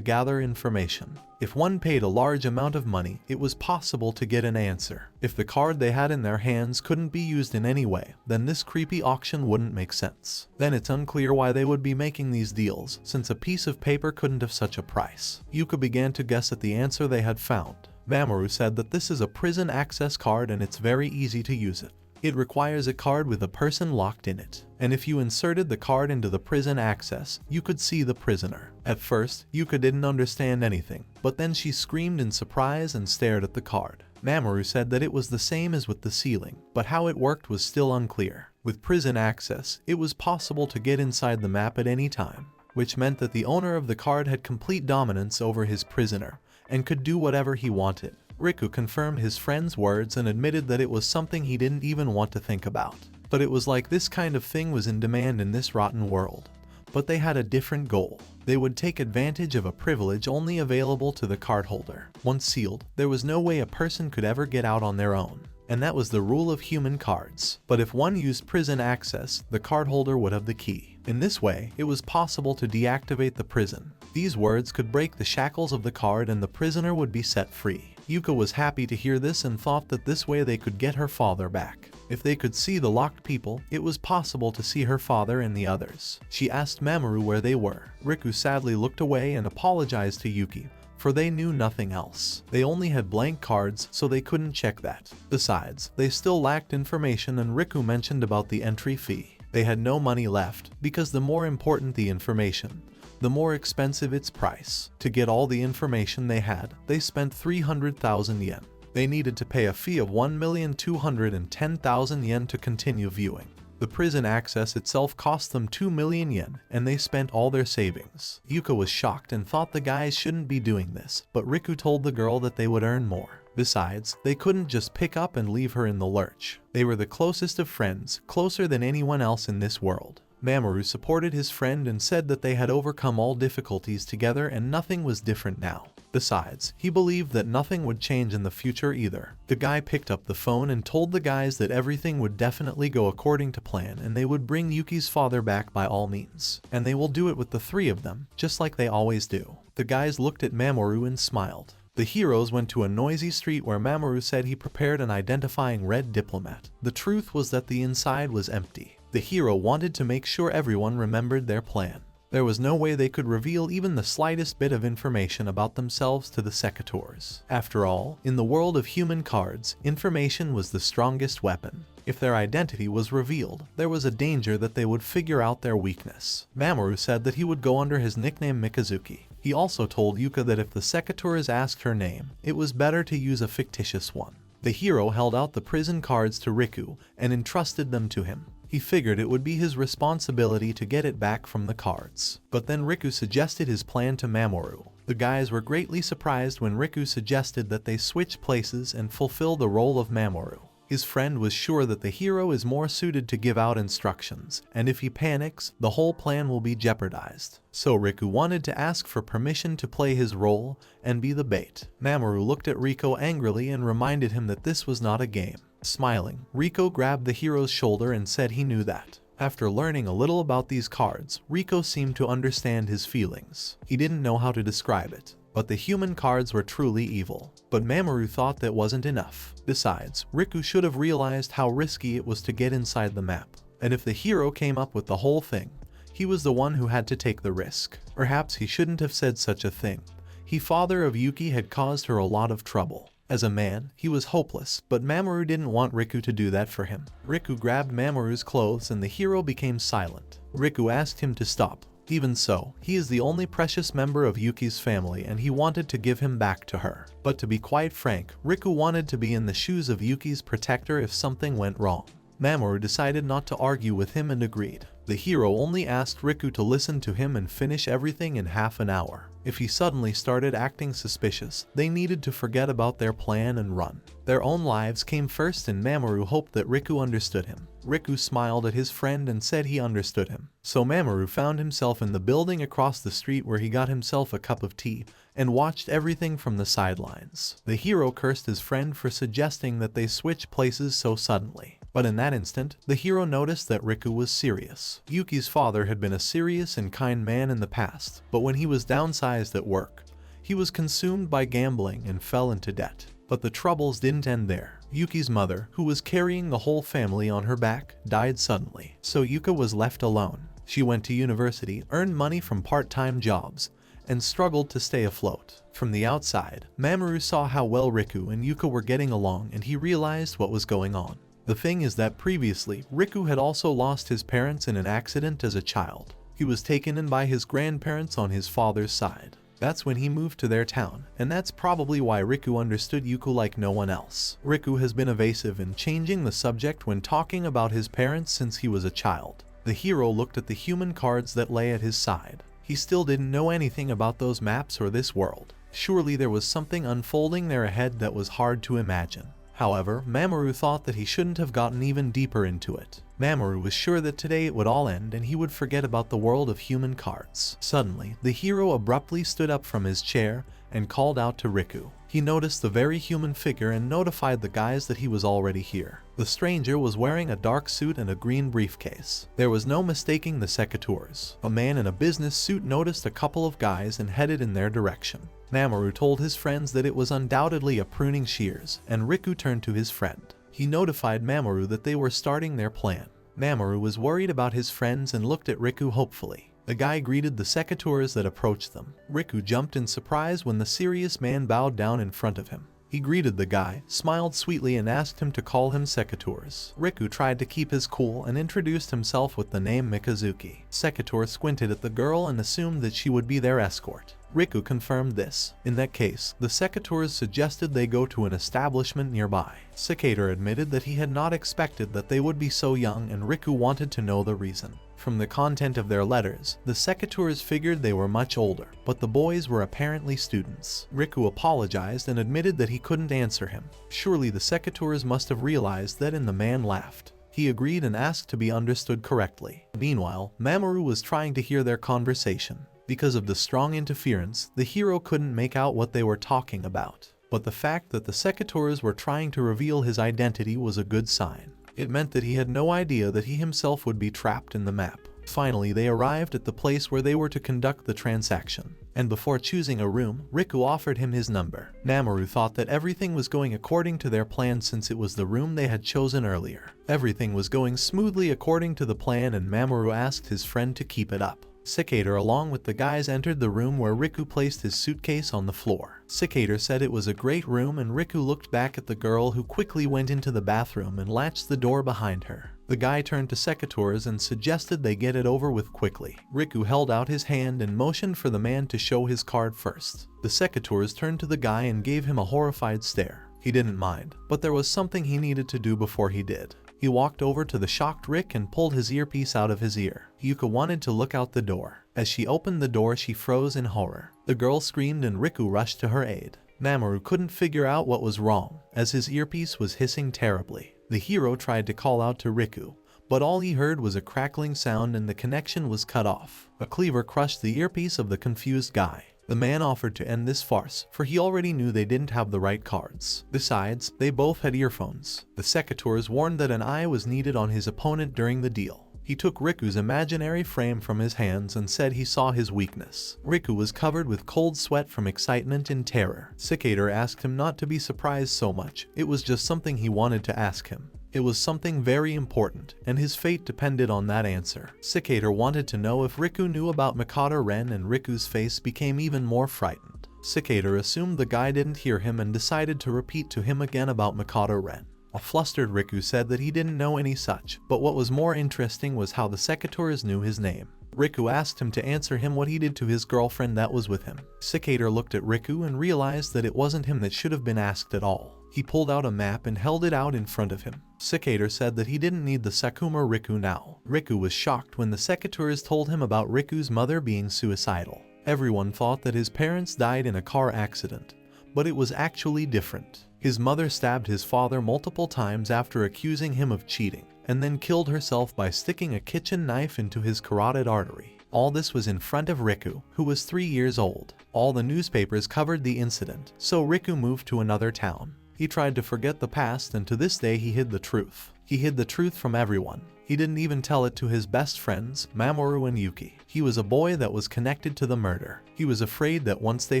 gather information. If one paid a large amount of money, it was possible to get an answer. If the card they had in their hands couldn't be used in any way, then this creepy auction wouldn't make sense. Then it's unclear why they would be making these deals, since a piece of paper couldn't have such a price. Yuka began to guess at the answer they had found. Mamoru said that this is a prison access card and it's very easy to use it. It requires a card with a person locked in it, and if you inserted the card into the prison access, you could see the prisoner. At first, Yuka didn't understand anything, but then she screamed in surprise and stared at the card. Mamoru said that it was the same as with the ceiling, but how it worked was still unclear. With prison access, it was possible to get inside the map at any time, which meant that the owner of the card had complete dominance over his prisoner, and could do whatever he wanted. Riku confirmed his friend's words and admitted that it was something he didn't even want to think about. But it was like this kind of thing was in demand in this rotten world. But they had a different goal. They would take advantage of a privilege only available to the cardholder. Once sealed, there was no way a person could ever get out on their own. And that was the rule of human cards. But if one used prison access, the cardholder would have the key. In this way, it was possible to deactivate the prison. These words could break the shackles of the card and the prisoner would be set free. Yuka was happy to hear this and thought that this way they could get her father back. If they could see the locked people, it was possible to see her father and the others. She asked Mamoru where they were. Riku sadly looked away and apologized to Yuki, for they knew nothing else. They only had blank cards, so they couldn't check that. Besides, they still lacked information and Riku mentioned about the entry fee. They had no money left, because the more important the information, the more expensive its price. To get all the information they had, they spent 300,000 yen. They needed to pay a fee of 1,210,000 yen to continue viewing. The prison access itself cost them 2 million yen, and they spent all their savings. Yuka was shocked and thought the guys shouldn't be doing this, but Riku told the girl that they would earn more. Besides, they couldn't just pick up and leave her in the lurch. They were the closest of friends, closer than anyone else in this world. Mamoru supported his friend and said that they had overcome all difficulties together and nothing was different now. Besides, he believed that nothing would change in the future either. The guy picked up the phone and told the guys that everything would definitely go according to plan and they would bring Yuki's father back by all means. And they will do it with the 3 of them, just like they always do. The guys looked at Mamoru and smiled. The heroes went to a noisy street where Mamoru said he prepared an identifying red diplomat. The truth was that the inside was empty. The hero wanted to make sure everyone remembered their plan. There was no way they could reveal even the slightest bit of information about themselves to the secateurs. After all, in the world of human cards, information was the strongest weapon. If their identity was revealed, there was a danger that they would figure out their weakness. Mamoru said that he would go under his nickname Mikazuki. He also told Yuka that if the secateurs asked her name, it was better to use a fictitious one. The hero held out the prison cards to Riku and entrusted them to him. He figured it would be his responsibility to get it back from the cards. But then Riku suggested his plan to Mamoru. The guys were greatly surprised when Riku suggested that they switch places and fulfill the role of Mamoru. His friend was sure that the hero is more suited to give out instructions, and if he panics, the whole plan will be jeopardized. So Riku wanted to ask for permission to play his role and be the bait. Mamoru looked at Riko angrily and reminded him that this was not a game. Smiling, Riko grabbed the hero's shoulder and said he knew that. After learning a little about these cards, Riko seemed to understand his feelings. He didn't know how to describe it, but the human cards were truly evil. But Mamoru thought that wasn't enough. Besides, Riku should have realized how risky it was to get inside the map. And if the hero came up with the whole thing, he was the one who had to take the risk. Perhaps he shouldn't have said such a thing. He, father of Yuki, had caused her a lot of trouble. As a man, he was hopeless, but Mamoru didn't want Riku to do that for him. Riku grabbed Mamoru's clothes and the hero became silent. Riku asked him to stop. Even so, he is the only precious member of Yuki's family and he wanted to give him back to her. But to be quite frank, Riku wanted to be in the shoes of Yuki's protector if something went wrong. Mamoru decided not to argue with him and agreed. The hero only asked Riku to listen to him and finish everything in half an hour. If he suddenly started acting suspicious, they needed to forget about their plan and run. Their own lives came first and Mamoru hoped that Riku understood him. Riku smiled at his friend and said he understood him. So Mamoru found himself in the building across the street where he got himself a cup of tea and watched everything from the sidelines. The hero cursed his friend for suggesting that they switch places so suddenly. But in that instant, the hero noticed that Riku was serious. Yuki's father had been a serious and kind man in the past, but when he was downsized at work, he was consumed by gambling and fell into debt. But the troubles didn't end there. Yuki's mother, who was carrying the whole family on her back, died suddenly, so Yuka was left alone. She went to university, earned money from part-time jobs, and struggled to stay afloat. From the outside, Mamoru saw how well Riku and Yuka were getting along and he realized what was going on. The thing is that previously, Riku had also lost his parents in an accident as a child. He was taken in by his grandparents on his father's side. That's when he moved to their town, and that's probably why Riku understood Yuka like no one else. Riku has been evasive in changing the subject when talking about his parents since he was a child. The hero looked at the human cards that lay at his side. He still didn't know anything about those maps or this world. Surely there was something unfolding there ahead that was hard to imagine. However, Mamoru thought that he shouldn't have gotten even deeper into it. Mamoru was sure that today it would all end and he would forget about the world of human cards. Suddenly, the hero abruptly stood up from his chair and called out to Riku. He noticed the very human figure and notified the guys that he was already here. The stranger was wearing a dark suit and a green briefcase. There was no mistaking the secateurs. A man in a business suit noticed a couple of guys and headed in their direction. Mamoru told his friends that it was undoubtedly a pruning shears, and Riku turned to his friend. He notified Mamoru that they were starting their plan. Mamoru was worried about his friends and looked at Riku hopefully. The guy greeted the secateurs that approached them. Riku jumped in surprise when the serious man bowed down in front of him. He greeted the guy, smiled sweetly and asked him to call him secateurs. Riku tried to keep his cool and introduced himself with the name Mikazuki. Secateur squinted at the girl and assumed that she would be their escort. Riku confirmed this. In that case, the secateurs suggested they go to an establishment nearby. Secateur admitted that he had not expected that they would be so young and Riku wanted to know the reason. From the content of their letters, the secateurs figured they were much older, but the boys were apparently students. Riku apologized and admitted that he couldn't answer him. Surely the secateurs must have realized that, and the man laughed. He agreed and asked to be understood correctly. Meanwhile, Mamoru was trying to hear their conversation. Because of the strong interference, the hero couldn't make out what they were talking about. But the fact that the secateurs were trying to reveal his identity was a good sign. It meant that he had no idea that he himself would be trapped in the map. Finally, they arrived at the place where they were to conduct the transaction. And before choosing a room, Riku offered him his number. Mamoru thought that everything was going according to their plan since it was the room they had chosen earlier. Everything was going smoothly according to the plan and Mamoru asked his friend to keep it up. Secateur along with the guys entered the room where Riku placed his suitcase on the floor. Secateur said it was a great room and Riku looked back at the girl who quickly went into the bathroom and latched the door behind her. The guy turned to secateurs and suggested they get it over with quickly. Riku held out his hand and motioned for the man to show his card first. The secateurs turned to the guy and gave him a horrified stare. He didn't mind, but there was something he needed to do before he did. He walked over to the shocked Rick and pulled his earpiece out of his ear. Yuka wanted to look out the door. As she opened the door, she froze in horror. The girl screamed and Riku rushed to her aid. Mamoru couldn't figure out what was wrong, as his earpiece was hissing terribly. The hero tried to call out to Riku, but all he heard was a crackling sound and the connection was cut off. A cleaver crushed the earpiece of the confused guy. The man offered to end this farce, for he already knew they didn't have the right cards. Besides, they both had earphones. The secateurs warned that an eye was needed on his opponent during the deal. He took Riku's imaginary frame from his hands and said he saw his weakness. Riku was covered with cold sweat from excitement and terror. Secateur asked him not to be surprised so much. It was just something he wanted to ask him. It was something very important, and his fate depended on that answer. Secateur wanted to know if Riku knew about Mikado Ren and Riku's face became even more frightened. Isekai'd assumed the guy didn't hear him and decided to repeat to him again about Makoto Ren. A flustered Riku said that he didn't know any such, but what was more interesting was how the secateurs knew his name. Riku asked him to answer him what he did to his girlfriend that was with him. Isekai'd looked at Riku and realized that it wasn't him that should have been asked at all. He pulled out a map and held it out in front of him. Isekai'd said that he didn't need the Sakuma Riku now. Riku was shocked when the secateurs told him about Riku's mother being suicidal. Everyone thought that his parents died in a car accident, but it was actually different. His mother stabbed his father multiple times after accusing him of cheating, and then killed herself by sticking a kitchen knife into his carotid artery. All this was in front of Riku, who was 3 years old. All the newspapers covered the incident, so Riku moved to another town. He tried to forget the past, and to this day he hid the truth. He hid the truth from everyone. He didn't even tell it to his best friends, Mamoru and Yuki. He was a boy that was connected to the murder. He was afraid that once they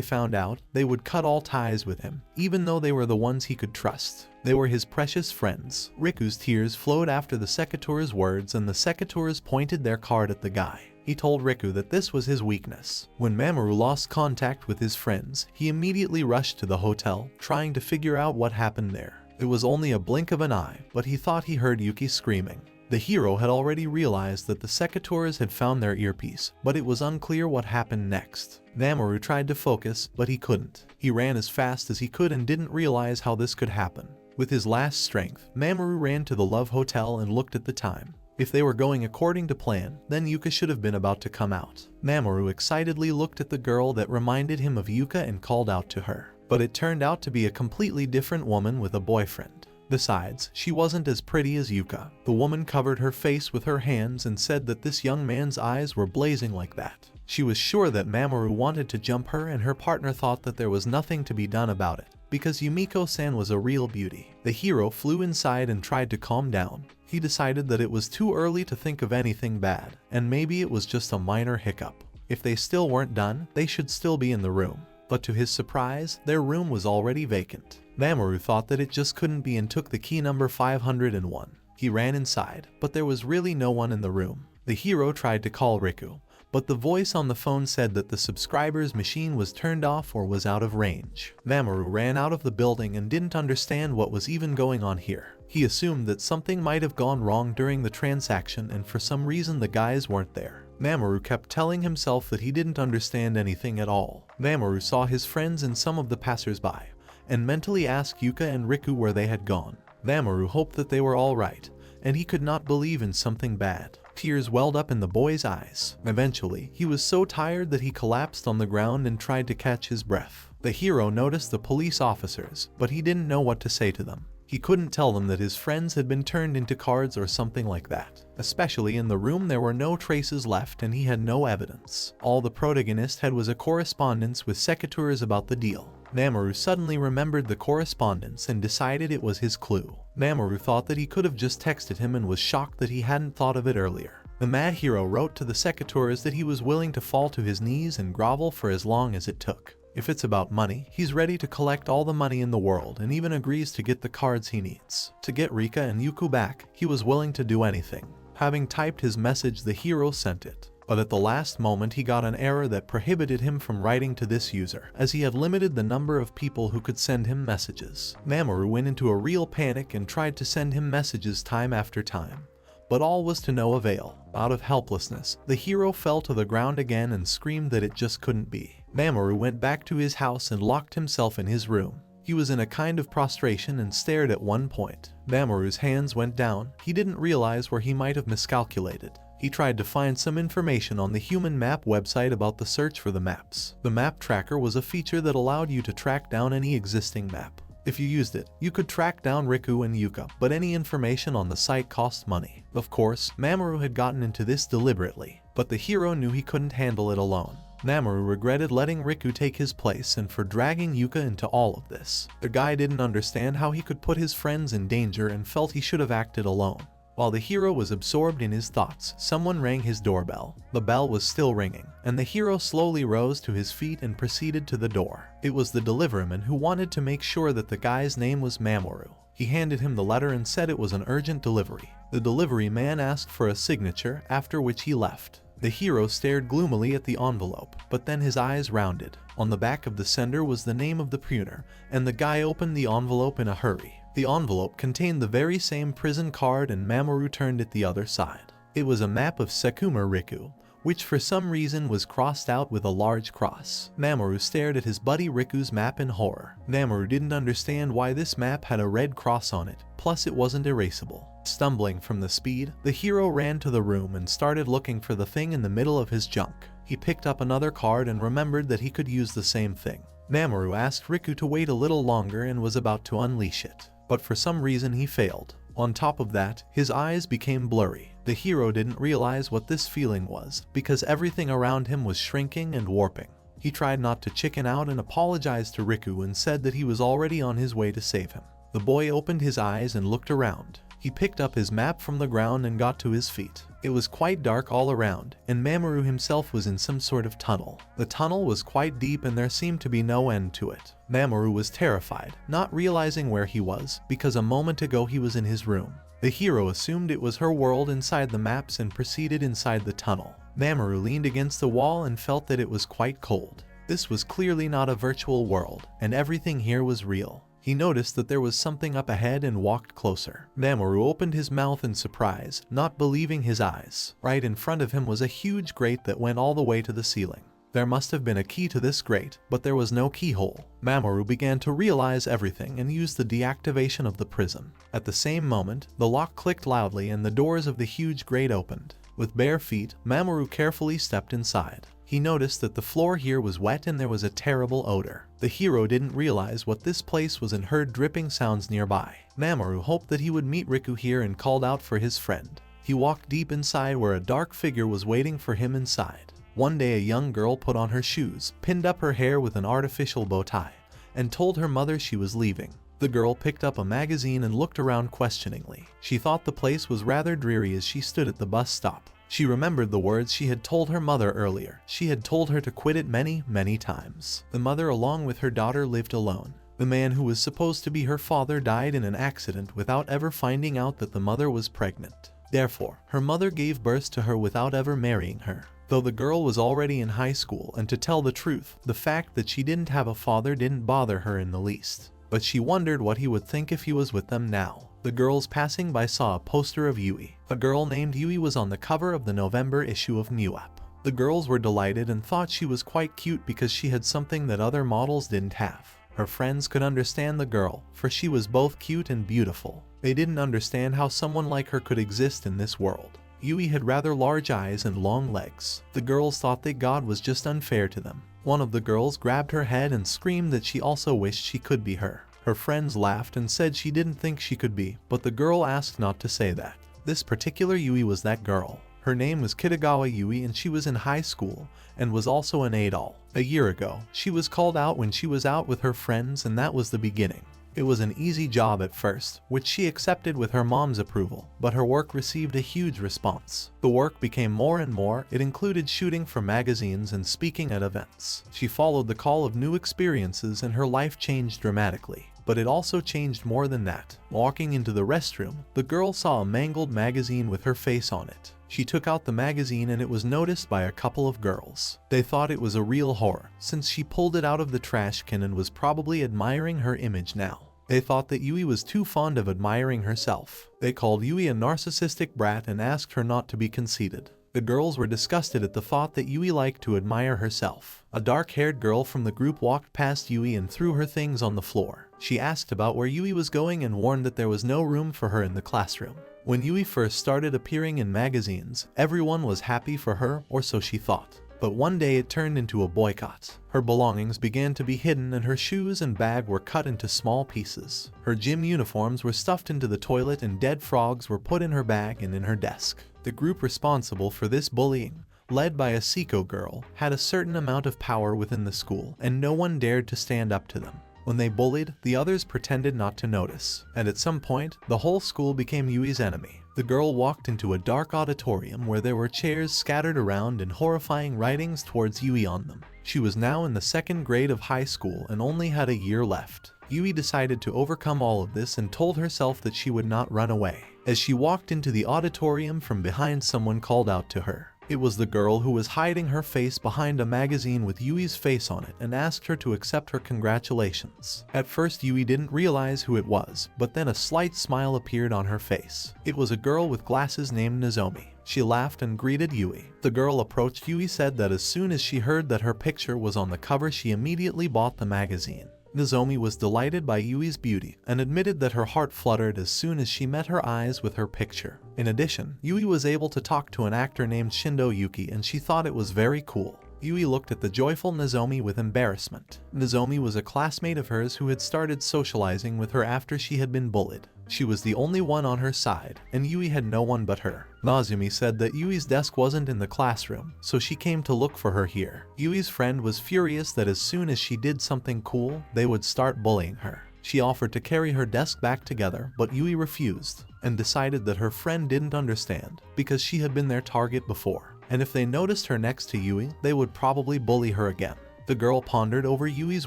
found out, they would cut all ties with him, even though they were the ones he could trust. They were his precious friends. Riku's tears flowed after the secateurs' words, and the secateurs pointed their card at the guy. He told Riku that this was his weakness. When Mamoru lost contact with his friends, he immediately rushed to the hotel, trying to figure out what happened there. It was only a blink of an eye, but he thought he heard Yuki screaming. The hero had already realized that the secateurs had found their earpiece, but it was unclear what happened next. Mamoru tried to focus, but he couldn't. He ran as fast as he could and didn't realize how this could happen. With his last strength, Mamoru ran to the Love Hotel and looked at the time. If they were going according to plan, then Yuka should have been about to come out. Mamoru excitedly looked at the girl that reminded him of Yuka and called out to her. But it turned out to be a completely different woman with a boyfriend. Besides, she wasn't as pretty as Yuka. The woman covered her face with her hands and said that this young man's eyes were blazing like that. She was sure that Mamoru wanted to jump her, and her partner thought that there was nothing to be done about it, because Yumiko-san was a real beauty. The hero flew inside and tried to calm down. He decided that it was too early to think of anything bad, and maybe it was just a minor hiccup. If they still weren't done, they should still be in the room. But to his surprise, their room was already vacant. Mamoru thought that it just couldn't be and took the key number 501. He ran inside, but there was really no one in the room. The hero tried to call Riku, but the voice on the phone said that the subscriber's machine was turned off or was out of range. Mamoru ran out of the building and didn't understand what was even going on here. He assumed that something might have gone wrong during the transaction, and for some reason the guys weren't there. Mamoru kept telling himself that he didn't understand anything at all. Mamoru saw his friends and some of the passers-by, and mentally asked Yuka and Riku where they had gone. Mamoru hoped that they were all right, and he could not believe in something bad. Tears welled up in the boy's eyes. Eventually, he was so tired that he collapsed on the ground and tried to catch his breath. The hero noticed the police officers, but he didn't know what to say to them. He couldn't tell them that his friends had been turned into cards or something like that. Especially in the room, there were no traces left and he had no evidence. All the protagonist had was a correspondence with secateurs about the deal. Mamoru suddenly remembered the correspondence and decided it was his clue. Mamoru thought that he could have just texted him and was shocked that he hadn't thought of it earlier. The mad hero wrote to the secateurs that he was willing to fall to his knees and grovel for as long as it took. If it's about money, he's ready to collect all the money in the world and even agrees to get the cards he needs. To get Rika and Yuku back, he was willing to do anything. Having typed his message, the hero sent it. But at the last moment he got an error that prohibited him from writing to this user, as he had limited the number of people who could send him messages. Mamoru went into a real panic and tried to send him messages time after time, but all was to no avail. Out of helplessness, the hero fell to the ground again and screamed that it just couldn't be. Mamoru went back to his house and locked himself in his room. He was in a kind of prostration and stared at one point. Mamoru's hands went down. He didn't realize where he might have miscalculated. He tried to find some information on the Human Map website about the search for the maps. The map tracker was a feature that allowed you to track down any existing map. If you used it, you could track down Riku and Yuka, but any information on the site cost money. Of course, Mamoru had gotten into this deliberately, but the hero knew he couldn't handle it alone. Mamoru regretted letting Riku take his place and for dragging Yuka into all of this. The guy didn't understand how he could put his friends in danger and felt he should have acted alone. While the hero was absorbed in his thoughts, someone rang his doorbell. The bell was still ringing, and the hero slowly rose to his feet and proceeded to the door. It was the deliveryman who wanted to make sure that the guy's name was Mamoru. He handed him the letter and said it was an urgent delivery. The delivery man asked for a signature, after which he left. The hero stared gloomily at the envelope, but then his eyes rounded. On the back of the sender was the name of the pruner, and the guy opened the envelope in a hurry. The envelope contained the very same prison card, and Mamoru turned it the other side. It was a map of Sekuma Riku, which for some reason was crossed out with a large cross. Mamoru stared at his buddy Riku's map in horror. Mamoru didn't understand why this map had a red cross on it, plus it wasn't erasable. Stumbling from the speed, the hero ran to the room and started looking for the thing in the middle of his junk. He picked up another card and remembered that he could use the same thing. Mamoru asked Riku to wait a little longer and was about to unleash it, but for some reason he failed. On top of that, his eyes became blurry. The hero didn't realize what this feeling was, because everything around him was shrinking and warping. He tried not to chicken out and apologized to Riku and said that he was already on his way to save him. The boy opened his eyes and looked around. He picked up his map from the ground and got to his feet. It was quite dark all around, and Mamoru himself was in some sort of tunnel. The tunnel was quite deep and there seemed to be no end to it. Mamoru was terrified, not realizing where he was, because a moment ago he was in his room. The hero assumed it was her world inside the maps and proceeded inside the tunnel. Mamoru leaned against the wall and felt that it was quite cold. This was clearly not a virtual world, and everything here was real. He noticed that there was something up ahead and walked closer. Mamoru opened his mouth in surprise, not believing his eyes. Right in front of him was a huge grate that went all the way to the ceiling. There must have been a key to this grate, but there was no keyhole. Mamoru began to realize everything and used the deactivation of the prison. At the same moment, the lock clicked loudly and the doors of the huge grate opened. With bare feet, Mamoru carefully stepped inside. He noticed that the floor here was wet and there was a terrible odor. The hero didn't realize what this place was and heard dripping sounds nearby. Mamoru hoped that he would meet Riku here and called out for his friend. He walked deep inside where a dark figure was waiting for him inside. One day a young girl put on her shoes, pinned up her hair with an artificial bow tie, and told her mother she was leaving. The girl picked up a magazine and looked around questioningly. She thought the place was rather dreary as she stood at the bus stop. She remembered the words she had told her mother earlier. She had told her to quit it many times. The mother along with her daughter lived alone. The man who was supposed to be her father died in an accident without ever finding out that the mother was pregnant. Therefore, her mother gave birth to her without ever marrying her. Though the girl was already in high school, and to tell the truth, the fact that she didn't have a father didn't bother her in the least. But she wondered what he would think if he was with them now. The girls passing by saw a poster of Yui. A girl named Yui was on the cover of the November issue of MANHWA. The girls were delighted and thought she was quite cute because she had something that other models didn't have. Her friends could understand the girl, for she was both cute and beautiful. They didn't understand how someone like her could exist in this world. Yui had rather large eyes and long legs. The girls thought that God was just unfair to them. One of the girls grabbed her head and screamed that she also wished she could be her. Her friends laughed and said she didn't think she could be, but the girl asked not to say that. This particular Yui was that girl. Her name was Kitagawa Yui and she was in high school and was also an idol. A year ago, she was called out when she was out with her friends and that was the beginning. It was an easy job at first, which she accepted with her mom's approval, but her work received a huge response. The work became more and more. It included shooting for magazines and speaking at events. She followed the call of new experiences and her life changed dramatically. But it also changed more than that. Walking into the restroom, the girl saw a mangled magazine with her face on it. She took out the magazine and it was noticed by a couple of girls. They thought it was a real horror, since she pulled it out of the trash can and was probably admiring her image now. They thought that Yui was too fond of admiring herself. They called Yui a narcissistic brat and asked her not to be conceited. The girls were disgusted at the thought that Yui liked to admire herself. A dark-haired girl from the group walked past Yui and threw her things on the floor. She asked about where Yui was going and warned that there was no room for her in the classroom. When Yui first started appearing in magazines, everyone was happy for her, or so she thought. But one day it turned into a boycott. Her belongings began to be hidden and her shoes and bag were cut into small pieces. Her gym uniforms were stuffed into the toilet and dead frogs were put in her bag and in her desk. The group responsible for this bullying, led by a Seiko girl, had a certain amount of power within the school and no one dared to stand up to them. When they bullied, the others pretended not to notice, and at some point, the whole school became Yui's enemy. The girl walked into a dark auditorium where there were chairs scattered around and horrifying writings towards Yui on them. She was now in the second grade of high school and only had a year left. Yui decided to overcome all of this and told herself that she would not run away. As she walked into the auditorium from behind, someone called out to her. It was the girl who was hiding her face behind a magazine with Yui's face on it and asked her to accept her congratulations. At first Yui didn't realize who it was, but then a slight smile appeared on her face. It was a girl with glasses named Nozomi. She laughed and greeted Yui. The girl approached Yui, said that as soon as she heard that her picture was on the cover, she immediately bought the magazine. Nozomi was delighted by Yui's beauty and admitted that her heart fluttered as soon as she met her eyes with her picture. In addition, Yui was able to talk to an actor named Shindo Yuki, and she thought it was very cool. Yui looked at the joyful Nozomi with embarrassment. Nozomi was a classmate of hers who had started socializing with her after she had been bullied. She was the only one on her side, and Yui had no one but her. Nozomi said that Yui's desk wasn't in the classroom, so she came to look for her here. Yui's friend was furious that as soon as she did something cool, they would start bullying her. She offered to carry her desk back together, but Yui refused, and decided that her friend didn't understand, because she had been their target before, and if they noticed her next to Yui, they would probably bully her again. The girl pondered over Yui's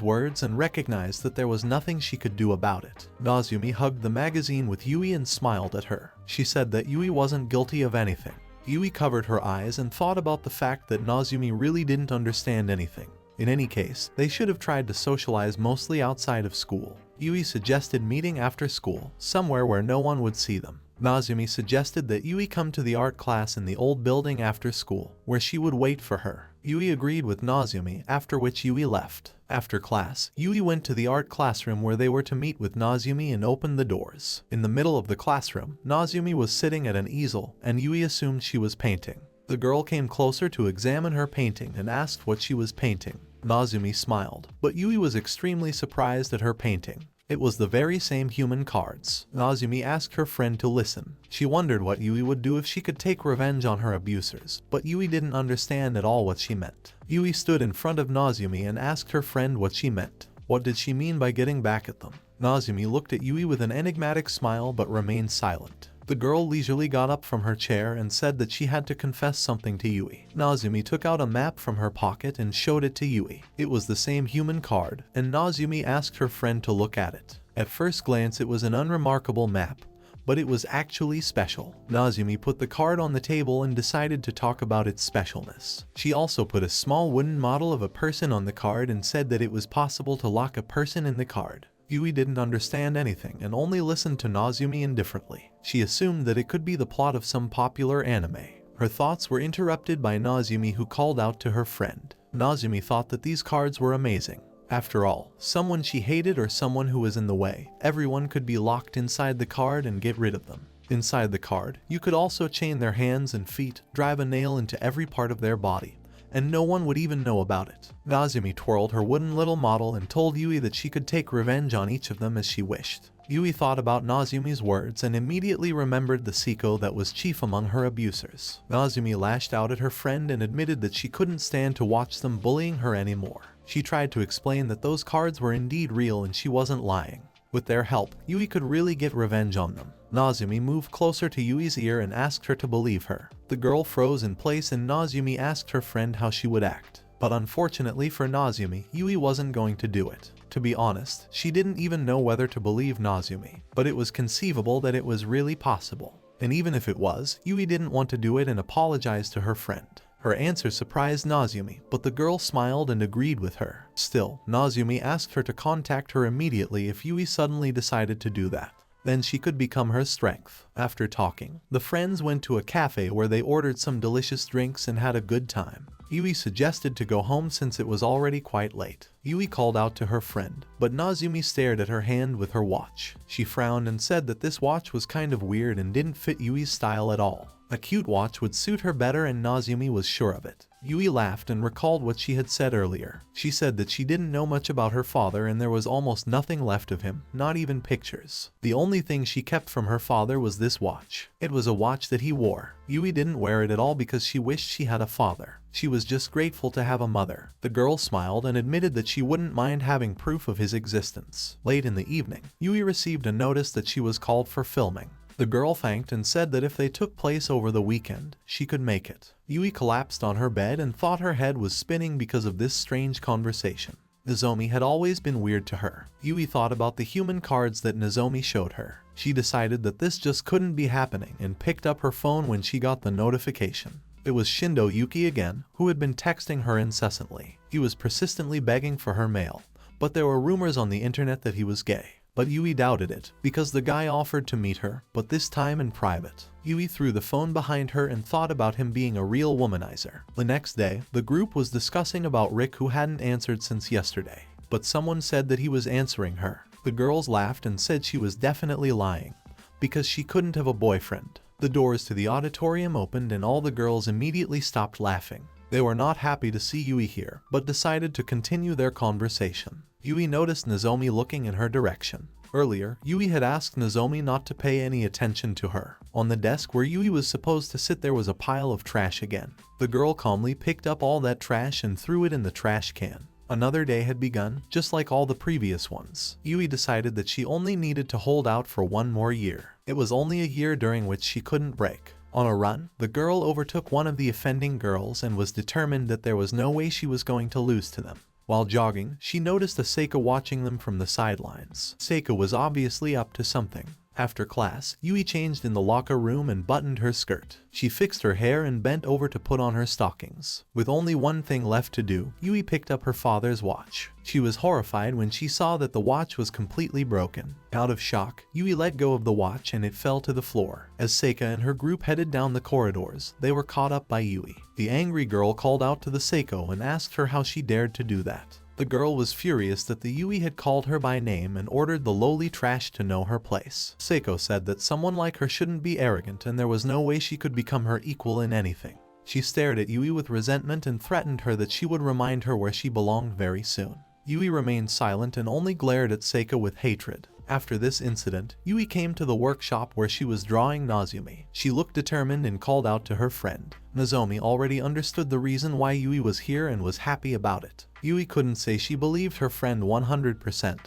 words and recognized that there was nothing she could do about it. Nozomi hugged the magazine with Yui and smiled at her. She said that Yui wasn't guilty of anything. Yui covered her eyes and thought about the fact that Nozomi really didn't understand anything. In any case, they should have tried to socialize mostly outside of school. Yui suggested meeting after school, somewhere where no one would see them. Nozomi suggested that Yui come to the art class in the old building after school, where she would wait for her. Yui agreed with Nozomi, after which Yui left. After class, Yui went to the art classroom where they were to meet with Nozomi and opened the doors. In the middle of the classroom, Nozomi was sitting at an easel, and Yui assumed she was painting. The girl came closer to examine her painting and asked what she was painting. Nozomi smiled, but Yui was extremely surprised at her painting. It was the very same human cards. Nozomi asked her friend to listen. She wondered what Yui would do if she could take revenge on her abusers, but Yui didn't understand at all what she meant. Yui stood in front of Nozomi and asked her friend what she meant. What did she mean by getting back at them? Nozomi looked at Yui with an enigmatic smile but remained silent. The girl leisurely got up from her chair and said that she had to confess something to Yui. Nozomi took out a map from her pocket and showed it to Yui. It was the same human card, and Nozomi asked her friend to look at it. At first glance it was an unremarkable map, but it was actually special. Nozomi put the card on the table and decided to talk about its specialness. She also put a small wooden model of a person on the card and said that it was possible to lock a person in the card. Yui didn't understand anything and only listened to Nozomi indifferently. She assumed that it could be the plot of some popular anime. Her thoughts were interrupted by Nozomi, who called out to her friend. Nozomi thought that these cards were amazing. After all, someone she hated or someone who was in the way, everyone could be locked inside the card and get rid of them. Inside the card, you could also chain their hands and feet, drive a nail into every part of their body, and no one would even know about it. Nozomi twirled her wooden little model and told Yui that she could take revenge on each of them as she wished. Yui thought about Nozomi's words and immediately remembered the Seiko that was chief among her abusers. Nozomi lashed out at her friend and admitted that she couldn't stand to watch them bullying her anymore. She tried to explain that those cards were indeed real and she wasn't lying. With their help, Yui could really get revenge on them. Nozomi moved closer to Yui's ear and asked her to believe her. The girl froze in place and Nozomi asked her friend how she would act. But unfortunately for Nozomi, Yui wasn't going to do it. To be honest, she didn't even know whether to believe Nozomi, but it was conceivable that it was really possible. And even if it was, Yui didn't want to do it and apologized to her friend. Her answer surprised Nozomi, but the girl smiled and agreed with her. Still, Nozomi asked her to contact her immediately if Yui suddenly decided to do that. Then she could become her strength. After talking, the friends went to a cafe where they ordered some delicious drinks and had a good time. Yui suggested to go home since it was already quite late. Yui called out to her friend, but Nozomi stared at her hand with her watch. She frowned and said that this watch was kind of weird and didn't fit Yui's style at all. A cute watch would suit her better and Nozomi was sure of it. Yui laughed and recalled what she had said earlier. She said that she didn't know much about her father and there was almost nothing left of him, not even pictures. The only thing she kept from her father was this watch. It was a watch that he wore. Yui didn't wear it at all because she wished she had a father. She was just grateful to have a mother. The girl smiled and admitted that she wouldn't mind having proof of his existence. Late in the evening, Yui received a notice that she was called for filming. The girl thanked and said that if they took place over the weekend, she could make it. Yui collapsed on her bed and thought her head was spinning because of this strange conversation. Nozomi had always been weird to her. Yui thought about the human cards that Nozomi showed her. She decided that this just couldn't be happening and picked up her phone when she got the notification. It was Shindo Yuki again, who had been texting her incessantly. He was persistently begging for her mail, but there were rumors on the internet that he was gay. But Yui doubted it, because the guy offered to meet her, but this time in private. Yui threw the phone behind her and thought about him being a real womanizer. The next day, the group was discussing about Rick, who hadn't answered since yesterday. But someone said that he was answering her. The girls laughed and said she was definitely lying, because she couldn't have a boyfriend. The doors to the auditorium opened and all the girls immediately stopped laughing. They were not happy to see Yui here, but decided to continue their conversation. Yui noticed Nozomi looking in her direction. Earlier, Yui had asked Nozomi not to pay any attention to her. On the desk where Yui was supposed to sit there was a pile of trash again. The girl calmly picked up all that trash and threw it in the trash can. Another day had begun, just like all the previous ones. Yui decided that she only needed to hold out for one more year. It was only a year during which she couldn't break. On a run, the girl overtook one of the offending girls and was determined that there was no way she was going to lose to them. While jogging, she noticed Seika watching them from the sidelines. Seika was obviously up to something. After class, Yui changed in the locker room and buttoned her skirt. She fixed her hair and bent over to put on her stockings. With only one thing left to do, Yui picked up her father's watch. She was horrified when she saw that the watch was completely broken. Out of shock, Yui let go of the watch and it fell to the floor. As Seika and her group headed down the corridors, they were caught up by Yui. The angry girl called out to the Seiko and asked her how she dared to do that. The girl was furious that the Yui had called her by name and ordered the lowly trash to know her place. Seiko said that someone like her shouldn't be arrogant and there was no way she could become her equal in anything. She stared at Yui with resentment and threatened her that she would remind her where she belonged very soon. Yui remained silent and only glared at Seiko with hatred. After this incident, Yui came to the workshop where she was drawing Nozomi. She looked determined and called out to her friend. Nozomi already understood the reason why Yui was here and was happy about it. Yui couldn't say she believed her friend 100%,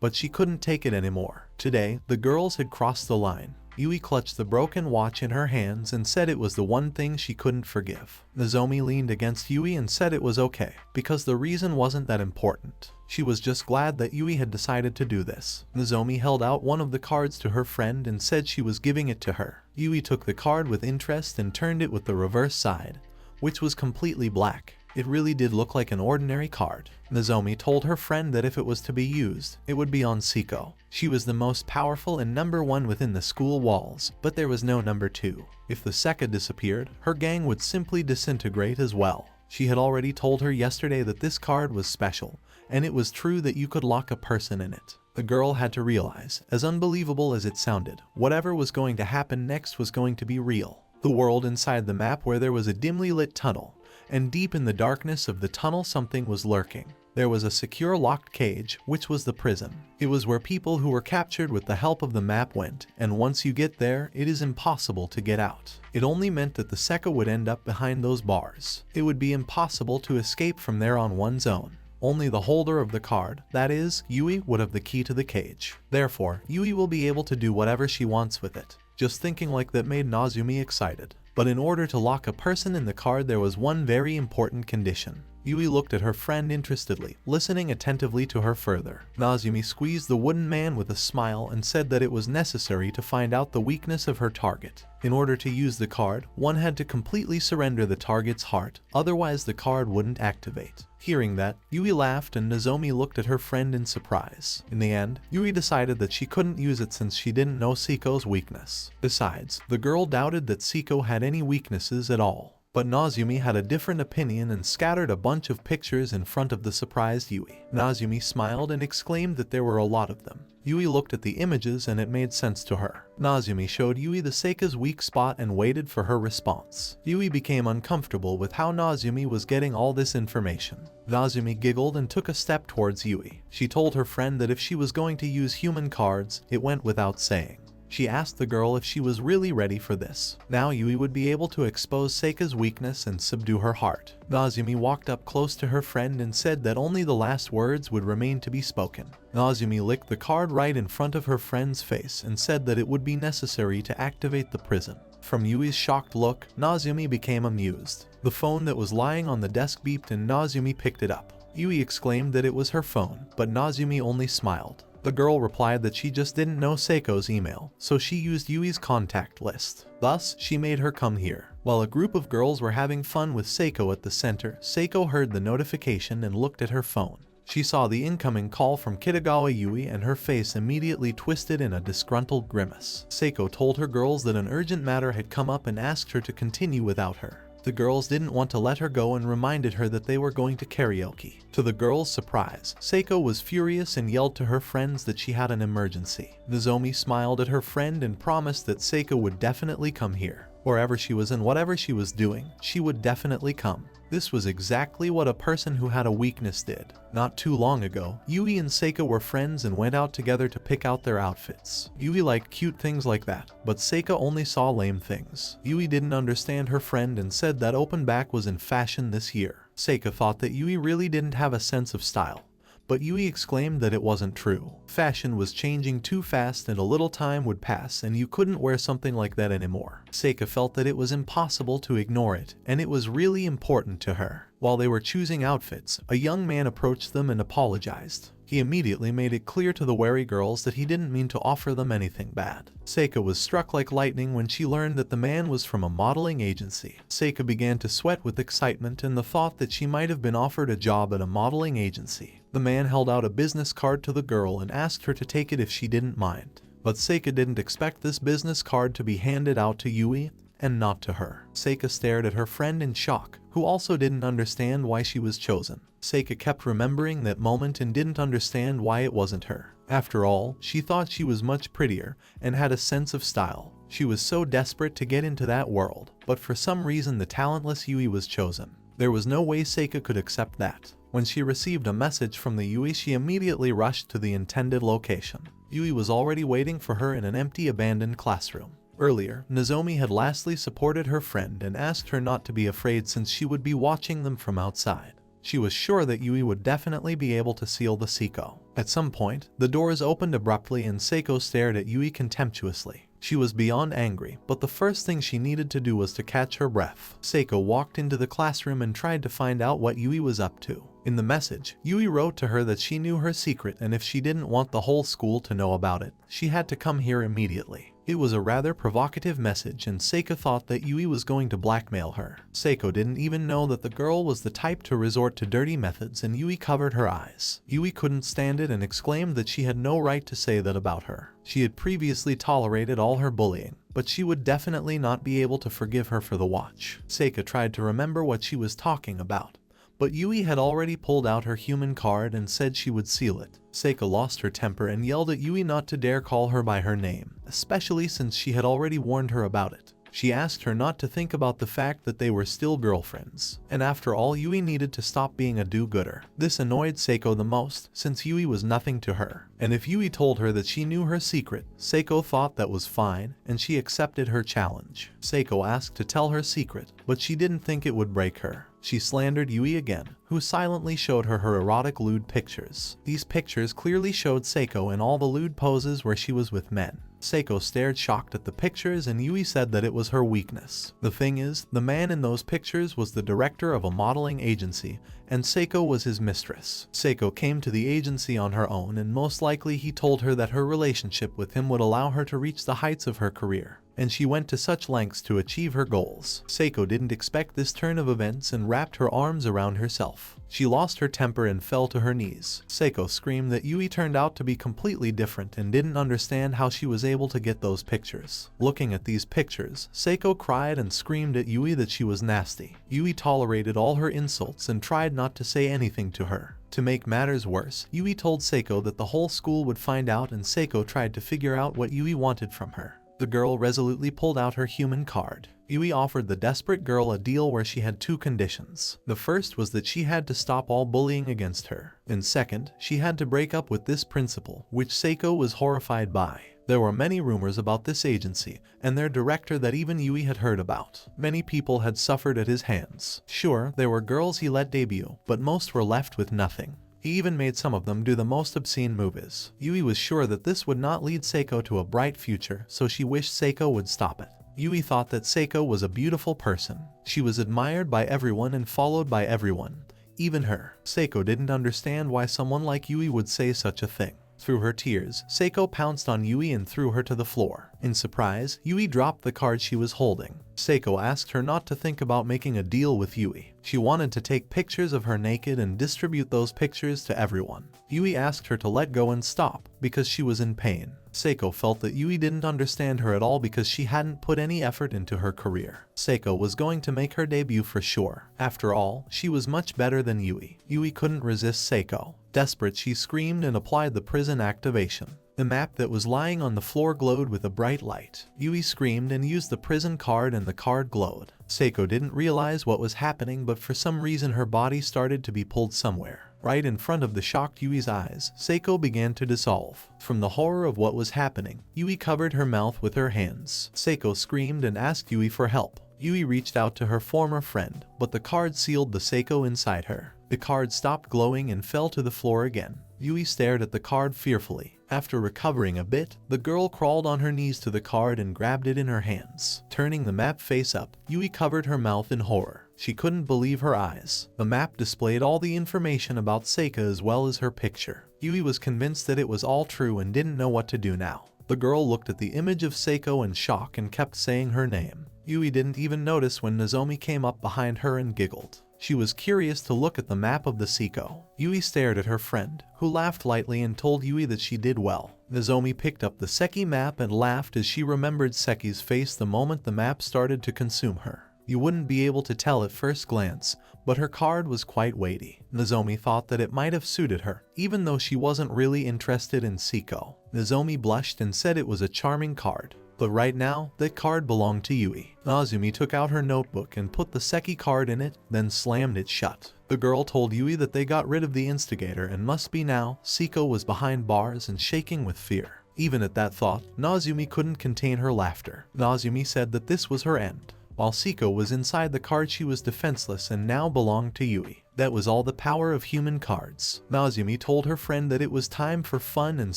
but she couldn't take it anymore. Today, the girls had crossed the line. Yui clutched the broken watch in her hands and said it was the one thing she couldn't forgive. Nozomi leaned against Yui and said it was okay, because the reason wasn't that important. She was just glad that Yui had decided to do this. Nozomi held out one of the cards to her friend and said she was giving it to her. Yui took the card with interest and turned it with the reverse side, which was completely black. It really did look like an ordinary card. Nozomi told her friend that if it was to be used, it would be on Seiko. She was the most powerful and #1 within the school walls, but there was no #2. If the Seka disappeared, her gang would simply disintegrate as well. She had already told her yesterday that this card was special, and it was true that you could lock a person in it. The girl had to realize, as unbelievable as it sounded, whatever was going to happen next was going to be real. The world inside the map where there was a dimly lit tunnel, and deep in the darkness of the tunnel something was lurking. There was a secure locked cage, which was the prison. It was where people who were captured with the help of the map went, and once you get there, it is impossible to get out. It only meant that the Seka would end up behind those bars. It would be impossible to escape from there on one's own. Only the holder of the card, that is, Yui, would have the key to the cage. Therefore, Yui will be able to do whatever she wants with it. Just thinking like that made Nozomi excited. But in order to lock a person in the card, there was one very important condition. Yui looked at her friend interestedly, listening attentively to her further. Nozomi squeezed the wooden man with a smile and said that it was necessary to find out the weakness of her target. In order to use the card, one had to completely surrender the target's heart, otherwise the card wouldn't activate. Hearing that, Yui laughed and Nozomi looked at her friend in surprise. In the end, Yui decided that she couldn't use it since she didn't know Seiko's weakness. Besides, the girl doubted that Seiko had any weaknesses at all. But Nozomi had a different opinion and scattered a bunch of pictures in front of the surprised Yui. Nozomi smiled and exclaimed that there were a lot of them. Yui looked at the images and it made sense to her. Nozomi showed Yui the Seika's weak spot and waited for her response. Yui became uncomfortable with how Nozomi was getting all this information. Nozomi giggled and took a step towards Yui. She told her friend that if she was going to use human cards, it went without saying. She asked the girl if she was really ready for this. Now Yui would be able to expose Seika's weakness and subdue her heart. Nozomi walked up close to her friend and said that only the last words would remain to be spoken. Nozomi licked the card right in front of her friend's face and said that it would be necessary to activate the prison. From Yui's shocked look, Nozomi became amused. The phone that was lying on the desk beeped and Nozomi picked it up. Yui exclaimed that it was her phone, but Nozomi only smiled. The girl replied that she just didn't know Seiko's email, so she used Yui's contact list. Thus, she made her come here. While a group of girls were having fun with Seiko at the center, Seiko heard the notification and looked at her phone. She saw the incoming call from Kitagawa Yui and her face immediately twisted in a disgruntled grimace. Seiko told her girls that an urgent matter had come up and asked her to continue without her. The girls didn't want to let her go and reminded her that they were going to karaoke. To the girls' surprise, Seiko was furious and yelled to her friends that she had an emergency. Nozomi smiled at her friend and promised that Seiko would definitely come here. Wherever she was and whatever she was doing, she would definitely come. This was exactly what a person who had a weakness did. Not too long ago, Yui and Seiko were friends and went out together to pick out their outfits. Yui liked cute things like that, but Seiko only saw lame things. Yui didn't understand her friend and said that open back was in fashion this year. Seiko thought that Yui really didn't have a sense of style, but Yui exclaimed that it wasn't true. Fashion was changing too fast and a little time would pass and you couldn't wear something like that anymore. Seiko felt that it was impossible to ignore it, and it was really important to her. While they were choosing outfits, a young man approached them and apologized. He immediately made it clear to the wary girls that he didn't mean to offer them anything bad. Seiko was struck like lightning when she learned that the man was from a modeling agency. Seiko began to sweat with excitement and the thought that she might have been offered a job at a modeling agency. The man held out a business card to the girl and asked her to take it if she didn't mind. But Seiko didn't expect this business card to be handed out to Yui and not to her. Seiko stared at her friend in shock, who also didn't understand why she was chosen. Seiko kept remembering that moment and didn't understand why it wasn't her. After all, she thought she was much prettier and had a sense of style. She was so desperate to get into that world, but for some reason the talentless Yui was chosen. There was no way Seiko could accept that. When she received a message from the Yui, she immediately rushed to the intended location. Yui was already waiting for her in an empty abandoned classroom. Earlier, Nozomi had lastly supported her friend and asked her not to be afraid since she would be watching them from outside. She was sure that Yui would definitely be able to seal the Seiko. At some point, the doors opened abruptly and Seiko stared at Yui contemptuously. She was beyond angry, but the first thing she needed to do was to catch her breath. Seiko walked into the classroom and tried to find out what Yui was up to. In the message, Yui wrote to her that she knew her secret and if she didn't want the whole school to know about it, she had to come here immediately. It was a rather provocative message and Seiko thought that Yui was going to blackmail her. Seiko didn't even know that the girl was the type to resort to dirty methods and Yui covered her eyes. Yui couldn't stand it and exclaimed that she had no right to say that about her. She had previously tolerated all her bullying, but she would definitely not be able to forgive her for the watch. Seiko tried to remember what she was talking about, but Yui had already pulled out her human card and said she would seal it. Seiko lost her temper and yelled at Yui not to dare call her by her name, especially since she had already warned her about it. She asked her not to think about the fact that they were still girlfriends, and after all, Yui needed to stop being a do-gooder. This annoyed Seiko the most, since Yui was nothing to her. And if Yui told her that she knew her secret, Seiko thought that was fine, and she accepted her challenge. Seiko asked to tell her secret, but she didn't think it would break her. She slandered Yui again, who silently showed her her erotic lewd pictures. These pictures clearly showed Seiko in all the lewd poses where she was with men. Seiko stared shocked at the pictures and Yui said that it was her weakness. The thing is, the man in those pictures was the director of a modeling agency, and Seiko was his mistress. Seiko came to the agency on her own and most likely he told her that her relationship with him would allow her to reach the heights of her career, and she went to such lengths to achieve her goals. Seiko didn't expect this turn of events and wrapped her arms around herself. She lost her temper and fell to her knees. Seiko screamed that Yui turned out to be completely different and didn't understand how she was able to get those pictures. Looking at these pictures, Seiko cried and screamed at Yui that she was nasty. Yui tolerated all her insults and tried not to say anything to her. To make matters worse, Yui told Seiko that the whole school would find out and Seiko tried to figure out what Yui wanted from her. The girl resolutely pulled out her human card. Yui offered the desperate girl a deal where she had two conditions. The first was that she had to stop all bullying against her, and second, she had to break up with this principal, which Seiko was horrified by. There were many rumors about this agency and their director that even Yui had heard about. Many people had suffered at his hands. Sure, there were girls he let debut, but most were left with nothing. He even made some of them do the most obscene movies. Yui was sure that this would not lead Seiko to a bright future, so she wished Seiko would stop it. Yui thought that Seiko was a beautiful person. She was admired by everyone and followed by everyone, even her. Seiko didn't understand why someone like Yui would say such a thing. Through her tears, Seiko pounced on Yui and threw her to the floor. In surprise, Yui dropped the card she was holding. Seiko asked her not to think about making a deal with Yui. She wanted to take pictures of her naked and distribute those pictures to everyone. Yui asked her to let go and stop, because she was in pain. Seiko felt that Yui didn't understand her at all because she hadn't put any effort into her career. Seiko was going to make her debut for sure. After all, she was much better than Yui. Yui couldn't resist Seiko. Desperate, she screamed and applied the prison activation. The map that was lying on the floor glowed with a bright light. Yui screamed and used the prison card and the card glowed. Seiko didn't realize what was happening, but for some reason her body started to be pulled somewhere. Right in front of the shocked Yui's eyes, Seiko began to dissolve. From the horror of what was happening, Yui covered her mouth with her hands. Seiko screamed and asked Yui for help. Yui reached out to her former friend, but the card sealed the Seiko inside her. The card stopped glowing and fell to the floor again. Yui stared at the card fearfully. After recovering a bit, the girl crawled on her knees to the card and grabbed it in her hands. Turning the map face up, Yui covered her mouth in horror. She couldn't believe her eyes. The map displayed all the information about Seika as well as her picture. Yui was convinced that it was all true and didn't know what to do now. The girl looked at the image of Seiko in shock and kept saying her name. Yui didn't even notice when Nozomi came up behind her and giggled. She was curious to look at the map of the Seiko. Yui stared at her friend, who laughed lightly and told Yui that she did well. Nozomi picked up the Seki map and laughed as she remembered Seki's face the moment the map started to consume her. You wouldn't be able to tell at first glance, but her card was quite weighty. Nozomi thought that it might have suited her, even though she wasn't really interested in Seiko. Nozomi blushed and said it was a charming card. But right now, that card belonged to Yui. Nozomi took out her notebook and put the Seki card in it, then slammed it shut. The girl told Yui that they got rid of the instigator and must be now. Seiko was behind bars and shaking with fear. Even at that thought, Nozomi couldn't contain her laughter. Nozomi said that this was her end. While Seiko was inside the card, she was defenseless and now belonged to Yui. That was all the power of human cards. Nozomi told her friend that it was time for fun and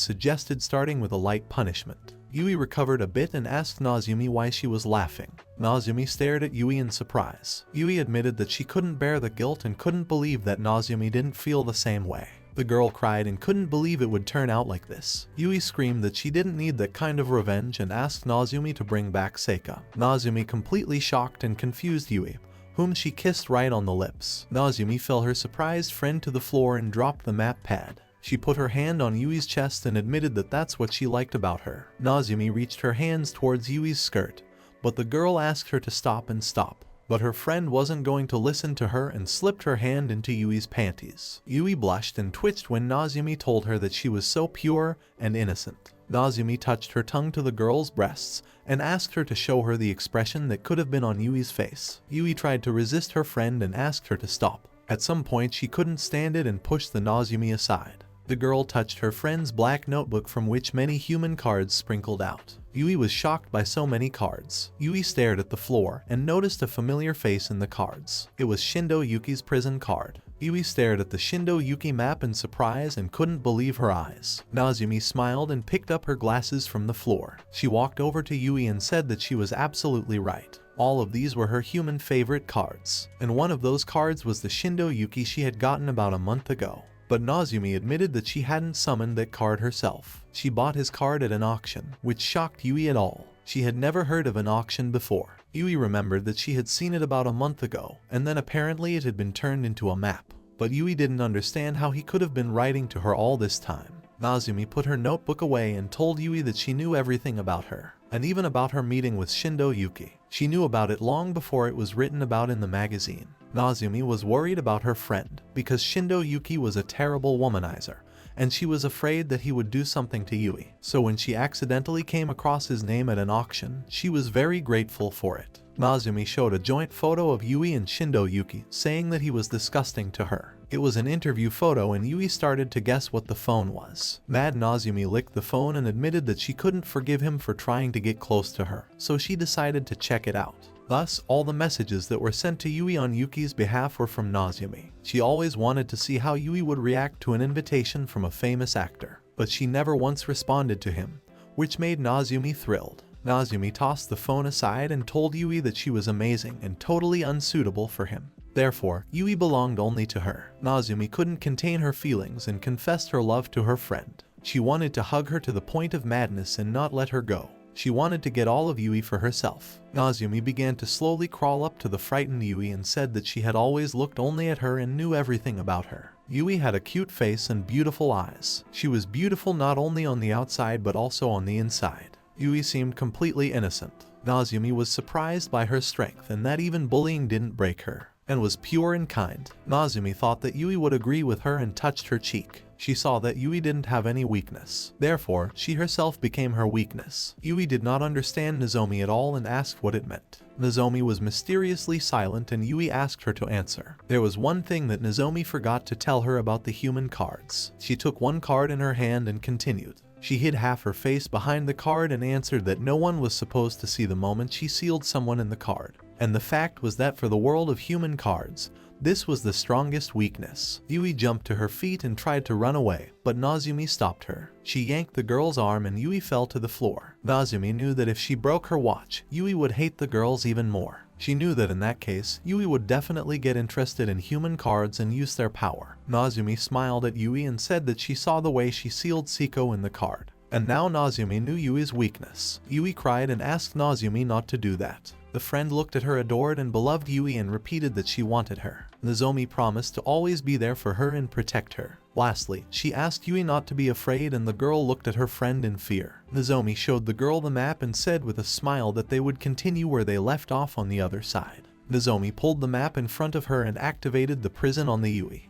suggested starting with a light punishment. Yui recovered a bit and asked Nozomi why she was laughing. Nozomi stared at Yui in surprise. Yui admitted that she couldn't bear the guilt and couldn't believe that Nozomi didn't feel the same way. The girl cried and couldn't believe it would turn out like this. Yui screamed that she didn't need that kind of revenge and asked Nozomi to bring back Seika. Nozomi completely shocked and confused Yui, whom she kissed right on the lips. Nozomi fell her surprised friend to the floor and dropped the map pad. She put her hand on Yui's chest and admitted that that's what she liked about her. Nozomi reached her hands towards Yui's skirt, but the girl asked her to stop and stop. But her friend wasn't going to listen to her and slipped her hand into Yui's panties. Yui blushed and twitched when Nozomi told her that she was so pure and innocent. Nozomi touched her tongue to the girl's breasts and asked her to show her the expression that could have been on Yui's face. Yui tried to resist her friend and asked her to stop. At some point she couldn't stand it and pushed the Nozomi aside. The girl touched her friend's black notebook from which many human cards sprinkled out. Yui was shocked by so many cards. Yui stared at the floor and noticed a familiar face in the cards. It was Shindo Yuki's prison card. Yui stared at the Shindo Yuki map in surprise and couldn't believe her eyes. Nozomi smiled and picked up her glasses from the floor. She walked over to Yui and said that she was absolutely right. All of these were her human favorite cards, and one of those cards was the Shindo Yuki she had gotten about a month ago. But Nozomi admitted that she hadn't summoned that card herself. She bought his card at an auction, which shocked Yui at all. She had never heard of an auction before. Yui remembered that she had seen it about a month ago, and then apparently it had been turned into a map. But Yui didn't understand how he could have been writing to her all this time. Nozomi put her notebook away and told Yui that she knew everything about her, and even about her meeting with Shindo Yuki. She knew about it long before it was written about in the magazine. Nozomi was worried about her friend, because Shindo Yuki was a terrible womanizer, and she was afraid that he would do something to Yui. So when she accidentally came across his name at an auction, she was very grateful for it. Nozomi showed a joint photo of Yui and Shindo Yuki, saying that he was disgusting to her. It was an interview photo and Yui started to guess what the phone was. Mad Nozomi licked the phone and admitted that she couldn't forgive him for trying to get close to her, so she decided to check it out. Thus, all the messages that were sent to Yui on Yuki's behalf were from Nozomi. She always wanted to see how Yui would react to an invitation from a famous actor, but she never once responded to him, which made Nozomi thrilled. Nozomi tossed the phone aside and told Yui that she was amazing and totally unsuitable for him. Therefore, Yui belonged only to her. Nozomi couldn't contain her feelings and confessed her love to her friend. She wanted to hug her to the point of madness and not let her go. She wanted to get all of Yui for herself. Nozomi began to slowly crawl up to the frightened Yui and said that she had always looked only at her and knew everything about her. Yui had a cute face and beautiful eyes. She was beautiful not only on the outside but also on the inside. Yui seemed completely innocent. Nozomi was surprised by her strength and that even bullying didn't break her, and was pure and kind. Nozomi thought that Yui would agree with her and touched her cheek. She saw that Yui didn't have any weakness. Therefore, she herself became her weakness. Yui did not understand Nozomi at all and asked what it meant. Nozomi was mysteriously silent and Yui asked her to answer. There was one thing that Nozomi forgot to tell her about the human cards. She took one card in her hand and continued. She hid half her face behind the card and answered that no one was supposed to see the moment she sealed someone in the card. And the fact was that for the world of human cards, this was the strongest weakness. Yui jumped to her feet and tried to run away, but Nozomi stopped her. She yanked the girl's arm and Yui fell to the floor. Nozomi knew that if she broke her watch, Yui would hate the girls even more. She knew that in that case, Yui would definitely get interested in human cards and use their power. Nozomi smiled at Yui and said that she saw the way she sealed Siko in the card. And now Nozomi knew Yui's weakness. Yui cried and asked Nozomi not to do that. The friend looked at her adored and beloved Yui and repeated that she wanted her. Nozomi promised to always be there for her and protect her. Lastly, she asked Yui not to be afraid and the girl looked at her friend in fear. Nozomi showed the girl the map and said with a smile that they would continue where they left off on the other side. Nozomi pulled the map in front of her and activated the prison on the Yui.